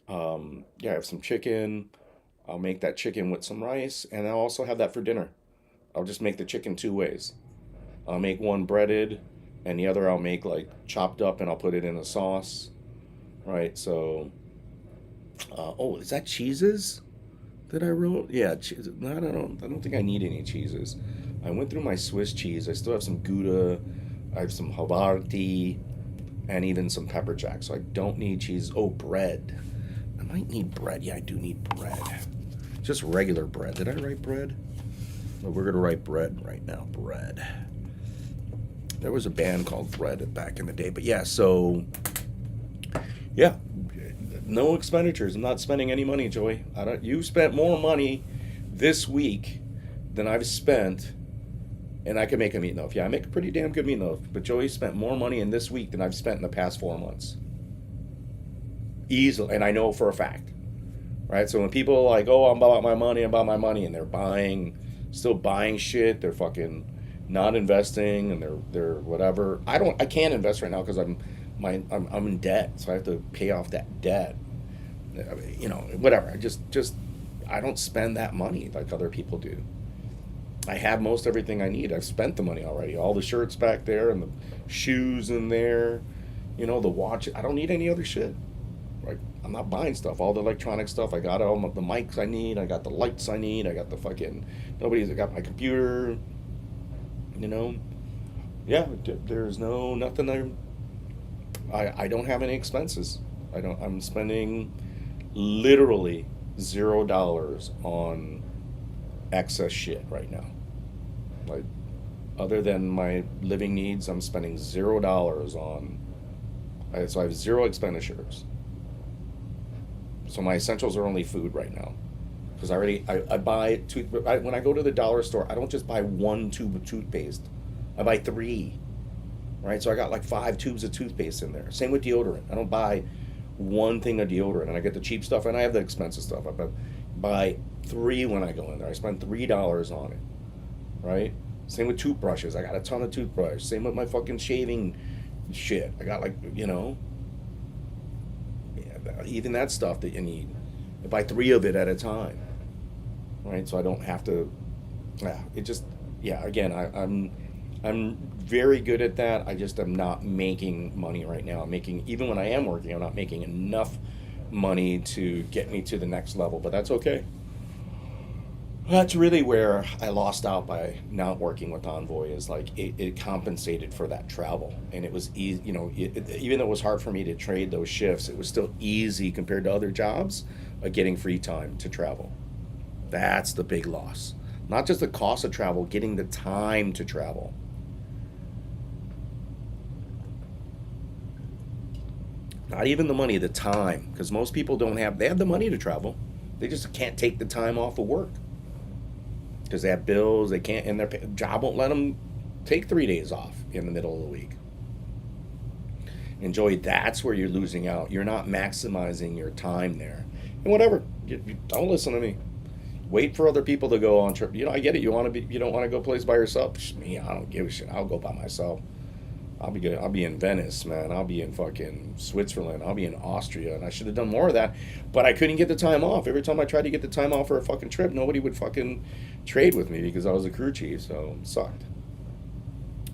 yeah, I have some chicken. I'll make that chicken with some rice, and I'll also have that for dinner. I'll just make the chicken two ways. I'll make one breaded, and the other I'll make like chopped up, and I'll put it in a sauce. Right. So, oh, is that cheeses that I wrote? Yeah, cheese. No, I don't think I need any cheeses. I went through my Swiss cheese. I still have some Gouda. I have some Havarti, and even some pepper jack. So I don't need cheese. Oh, bread. I might need bread. Yeah, I do need bread. Just regular bread. Did I write bread? No, we're going to write bread right now. Bread. There was a band called Bread back in the day. But yeah, so, yeah, no expenditures. I'm not spending any money, Joey. You spent more money this week than I've spent, and I can make a meatloaf. Yeah, I make a pretty damn good meatloaf. But Joey spent more money in this week than I've spent in the past 4 months. Easily, and I know for a fact, right? So when people are like, "Oh, I'm about my money," and they're still buying shit, they're fucking not investing, and they're whatever. I can't invest right now because I'm in debt, so I have to pay off that debt. Whatever. I don't spend that money like other people do. I have most everything I need. I've spent the money already. All the shirts back there and the shoes in there, the watch. I don't need any other shit. Like, I'm not buying stuff. All the electronic stuff, I got all the mics I need. I got the lights I need. I got the fucking I got my computer. Yeah. There's nothing. I don't have any expenses. I'm spending literally $0 on excess shit right now. Like, other than my living needs, I'm spending $0 on. So I have zero expenditures. So my essentials are only food right now, because I buy when I go to the dollar store, I don't just buy one tube of toothpaste. I buy three, right? So I got like 5 tubes of toothpaste in there. Same with deodorant. I don't buy one thing of deodorant, and I get the cheap stuff, and I have the expensive stuff. Buy three when I go in there. I spend $3 on it, right? Same with toothbrushes. I got a ton of toothbrush. Same with my fucking shaving shit. I got like, even that stuff that you need. I buy three of it at a time, right? So I don't have to. Yeah, it just. Yeah, again, I'm very good at that. I just am not making money right now. I'm making, even when I am working, I'm not making enough money to get me to the next level. But that's okay. That's really where I lost out by not working with Envoy, is like it compensated for that travel, and it was easy. Even though it was hard for me to trade those shifts, it was still easy compared to other jobs of getting free time to travel. That's the big loss. Not just the cost of travel, getting the time to travel. Not even the money, the time, because most people they have the money to travel, they just can't take the time off of work because they have bills. They can't, and their job won't let them take 3 days off in the middle of the week. Enjoy. That's where you're losing out. You're not maximizing your time there. And whatever, you don't listen to me. Wait for other people to go on trip. I get it. You don't want to go place by yourself. Me, I don't give a shit. I'll go by myself. I'll be good. I'll be in Venice, man. I'll be in fucking Switzerland. I'll be in Austria, and I should have done more of that, but I couldn't get the time off. Every time I tried to get the time off for a fucking trip, nobody would fucking trade with me because I was a crew chief, so it sucked.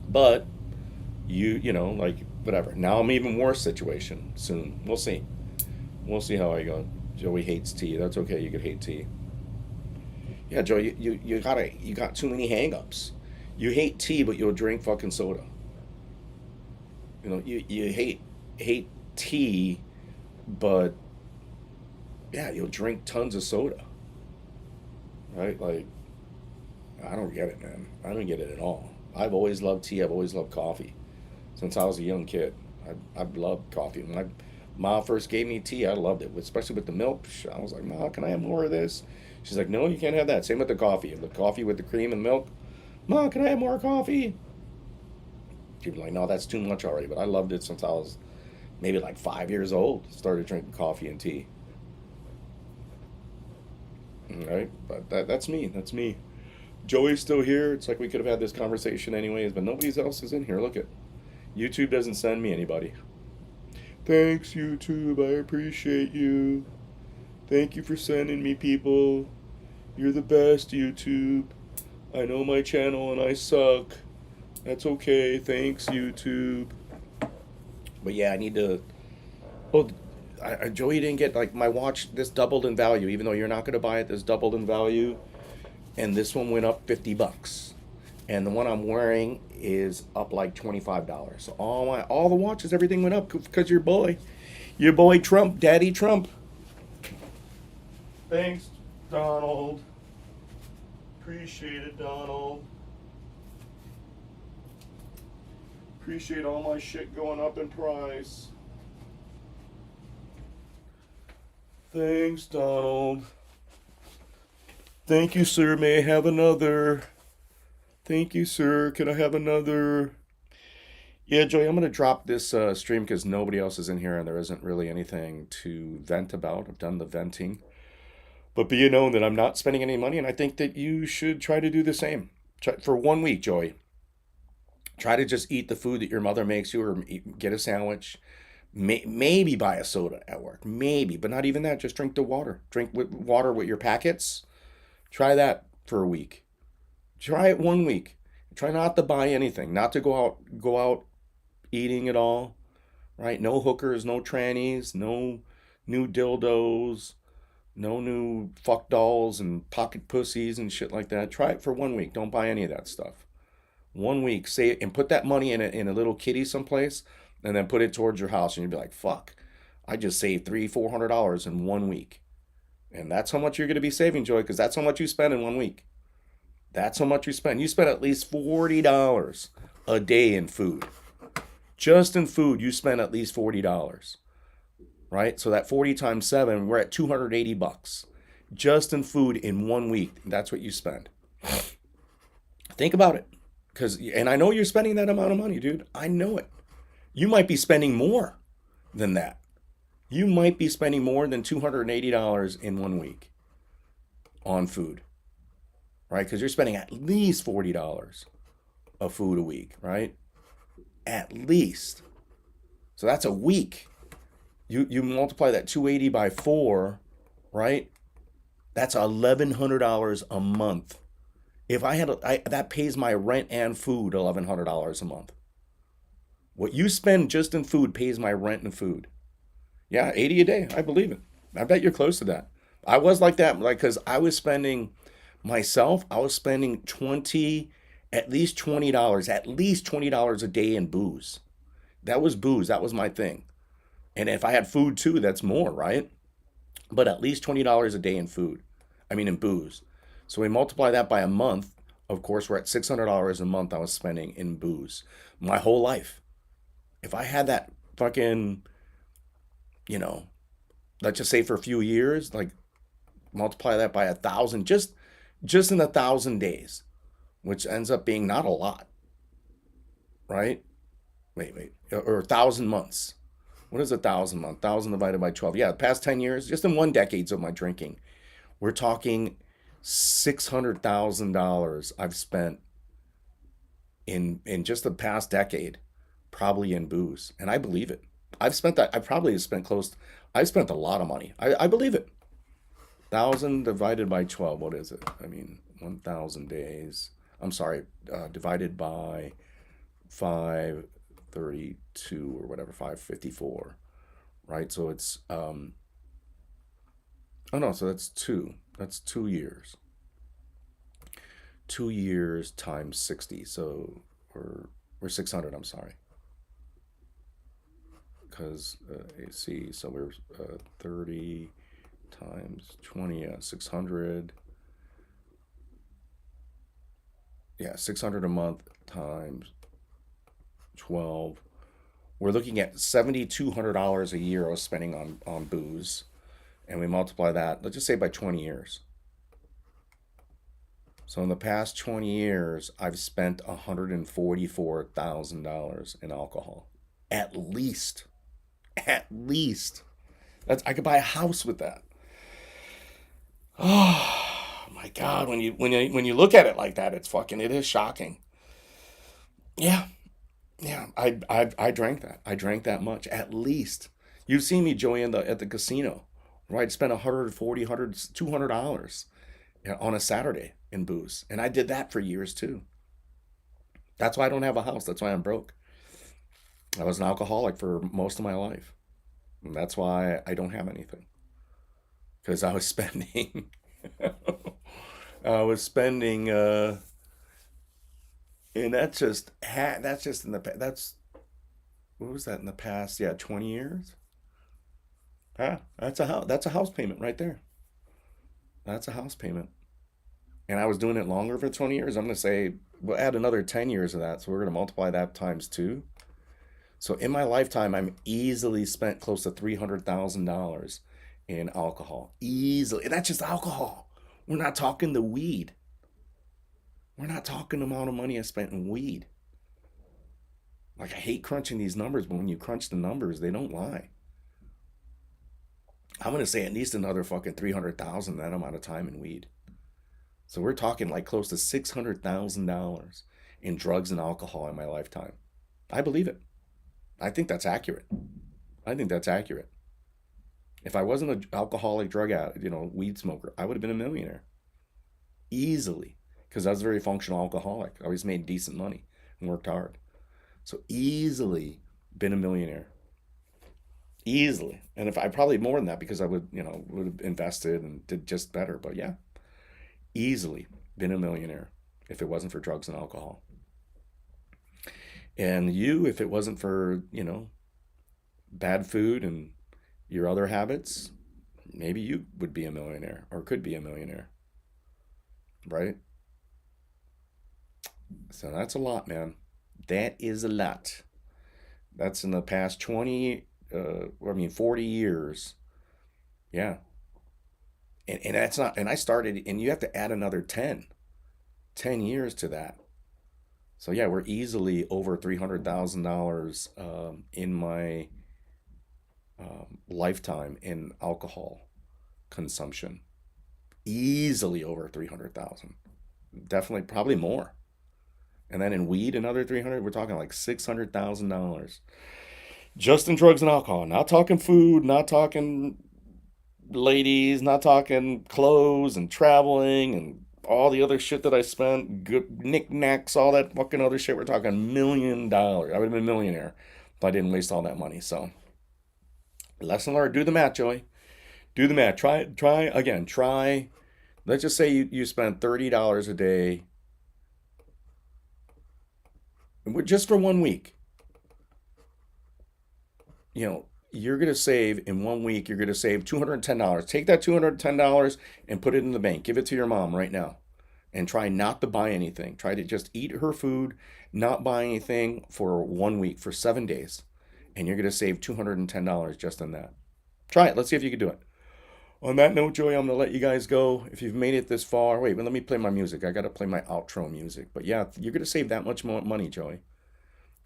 But like whatever. Now I'm even worse situation soon. We'll see. We'll see how I go. Joey hates tea. That's okay. You could hate tea. Yeah, Joe. You got too many hang-ups. You hate tea, but you'll drink fucking soda. You hate tea, but yeah, you'll drink tons of soda, right? Like, I don't get it, man. I don't get it at all. I've always loved tea. I've always loved coffee since I was a young kid. I've loved coffee. When my mom first gave me tea, I loved it, especially with the milk. I was like, "Ma, can I have more of this?" She's like, "No, you can't have that." Same with the coffee. The coffee with the cream and milk. "Ma, can I have more coffee?" She'd be like, "No, that's too much already." But I loved it since I was maybe like 5 years old. Started drinking coffee and tea. All right, but that's me. That's me. Joey's still here. It's like we could have had this conversation anyways, but nobody else is in here. Look at YouTube doesn't send me anybody. Thanks, YouTube. I appreciate you. Thank you for sending me people. You're the best, YouTube. I know my channel and I suck. That's okay. Thanks, YouTube. But yeah, I need to. Well, Joey didn't get like my watch. This doubled in value, even though you're not going to buy it. This doubled in value, and this one went up $50, and the one I'm wearing is up like $25. So all the watches, everything went up because your boy Trump, Daddy Trump. Thanks, Donald. Appreciate it, Donald. Appreciate all my shit going up in price. Thanks, Donald. Thank you, sir. May I have another? Thank you, sir. Can I have another? Yeah, Joey, I'm going to drop this stream because nobody else is in here and there isn't really anything to vent about. I've done the venting. But be it known that I'm not spending any money, and I think that you should try to do the same. For 1 week, Joey. Try to just eat the food that your mother makes you, or get a sandwich. Maybe buy a soda at work. Maybe, but not even that. Just drink the water. Drink water with your packets. Try that for a week. Try it 1 week. Try not to buy anything. Not to go out eating at all. Right? No hookers, no trannies, no new dildos, no new fuck dolls and pocket pussies and shit like that. Try it for 1 week. Don't buy any of that stuff. 1 week, save and put that money in a little kitty someplace, and then put it towards your house, and you'd be like, "Fuck, I just saved $300-400 in 1 week," and that's how much you're gonna be saving, Joy, because that's how much you spend in 1 week. That's how much you spend. You spend at least $40 a day in food. Just in food, you spend at least $40, right? So that 40 times 7, we're at $280. just in food in 1 week. That's what you spend. Think about it. And I know you're spending that amount of money, dude. I know it. You might be spending more than that. You might be spending more than $280 in 1 week on food, right? Because you're spending at least $40 of food a week, right? At least. So that's a week. You multiply that 280 by 4, right? That's $1,100 a month. If I had that pays my rent and food $1,100 a month. What you spend just in food pays my rent and food. Yeah, 80 a day. I believe it. I bet you're close to that. I was like that, like, because I was spending myself, I was spending at least $20 a day in booze. That was booze. That was my thing. And if I had food too, that's more, right? But at least $20 a day in food. I mean, in booze. So we multiply that by a month. Of course, we're at $600 a month I was spending in booze my whole life. If I had that fucking, you know, let's just say for a few years, like multiply that by 1,000, just in 1,000 days, which ends up being not a lot, right? Wait, or 1,000 months. What is 1,000 month? 1,000 divided by 12. Yeah, the past 10 years, just in 1 decade of my drinking, we're talking $600,000 I've spent in just the past decade, probably in booze, and I believe it. I've spent that. I probably have spent close. I've spent a lot of money. I believe it. 1,000 divided by 12. What is it? I mean, 1,000 days. I'm sorry. Divided by 532 or whatever, 554. Right. So it's oh no. So that's two. That's 2 years. 2 years times 60. So we're 600. I'm sorry. Because see, so we're 30 times 20, 600. Yeah, 600 a month times 12. We're looking at $7,200 a year I was spending on booze. And we multiply that, let's just say by 20 years. So in the past 20 years, I've spent $144,000 in alcohol. At least. At least. I could buy a house with that. Oh my God! When you look at it like that, it is shocking. Yeah, yeah. I drank that. I drank that much at least. You've seen me, Joey, at the casino, right? Spend 140, $200 on a Saturday in booze, and I did that for years too. That's why I don't have a house. That's why I'm broke. I was an alcoholic for most of my life. And that's why I don't have anything. Because I was spending, I was spending, and that's just in what was that in the past? Yeah, 20 years. That's a house payment right there. That's a house payment. And I was doing it longer for 20 years. I'm going to say, we'll add another 10 years of that. So we're going to multiply that times two. So in my lifetime, I'm easily spent close to $300,000 in alcohol. Easily. And that's just alcohol. We're not talking the weed. We're not talking the amount of money I spent in weed. Like, I hate crunching these numbers, but when you crunch the numbers, they don't lie. I'm going to say at least another fucking 300,000 that amount of time in weed. So we're talking like close to $600,000 in drugs and alcohol in my lifetime. I believe it. I think that's accurate. I think that's accurate. If I wasn't an alcoholic, drug addict, weed smoker, I would have been a millionaire. Easily. Because I was a very functional alcoholic. I always made decent money and worked hard. So easily been a millionaire. Easily. And if I probably more than that because I would have invested and did just better. But yeah, easily been a millionaire if it wasn't for drugs and alcohol. And you, if it wasn't for, bad food and your other habits, maybe you would be a millionaire or could be a millionaire. Right? So that's a lot, man. That is a lot. That's in the past 40 years. Yeah. And that's not, and I started, and you have to add another 10 years to that. So yeah, we're easily over $300,000 in my lifetime in alcohol consumption. Easily over 300,000. Definitely, probably more. And then in weed, another 300. We're talking like $600,000 just in drugs and alcohol. Not talking food, not talking ladies, not talking clothes and traveling and all the other shit that I spent, good knickknacks, all that fucking other shit. We're talking $1 million. I would have been a millionaire if I didn't waste all that money. So, lesson learned. Do the math, Joey. Do the math. Try again. Try. Let's just say you spend $30 a day just for 1 week. You're going to save in 1 week, you're going to save $210. Take that $210 and put it in the bank. Give it to your mom right now. And try not to buy anything. Try to just eat her food, not buy anything for 1 week, for 7 days. And you're going to save $210 just in that. Try it. Let's see if you can do it. On that note, Joey, I'm going to let you guys go. If you've made it this far, wait, let me play my music. I got to play my outro music. But yeah, you're going to save that much more money, Joey.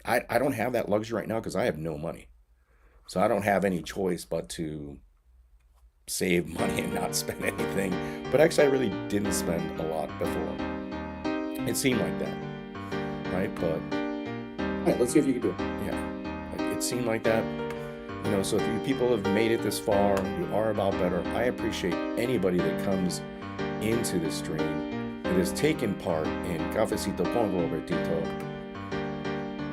I don't have that luxury right now because I have no money. So I don't have any choice but to save money and not spend anything. But actually, I really didn't spend a lot before. It seemed like that, right? But all right, let's see if you can do it. Yeah, it seemed like that. So if you people have made it this far, you are about better. I appreciate anybody that comes into the stream that has taken part in Caffecito con Robertito.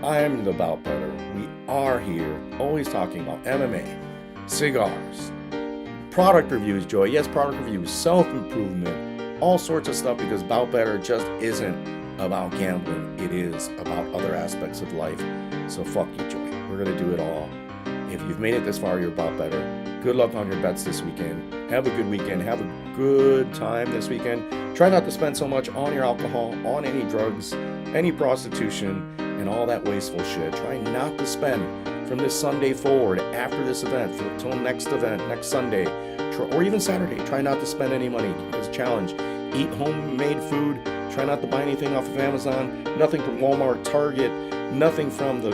I'm the Bout Better. We are here, always talking about MMA, cigars, product reviews, Joy. Yes, product reviews, self-improvement, all sorts of stuff, because Bout Better just isn't about gambling. It is about other aspects of life. So fuck you, Joy. We're going to do it all. If you've made it this far, you're about better. Good luck on your bets this weekend. Have a good weekend. Have a good time this weekend. Try not to spend so much on your alcohol, on any drugs, any prostitution, and all that wasteful shit. Try not to spend from this Sunday forward, after this event, until next event, next Sunday, or even Saturday. Try not to spend any money. It's a challenge. Eat homemade food. Try not to buy anything off of Amazon. Nothing from Walmart, Target. Nothing from the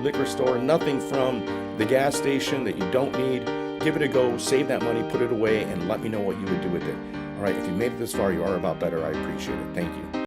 liquor store. Nothing from the gas station that you don't need. Give it a go. Save that money. Put it away. And let me know what you would do with it. All right. If you made it this far, you are about better. I appreciate it. Thank you.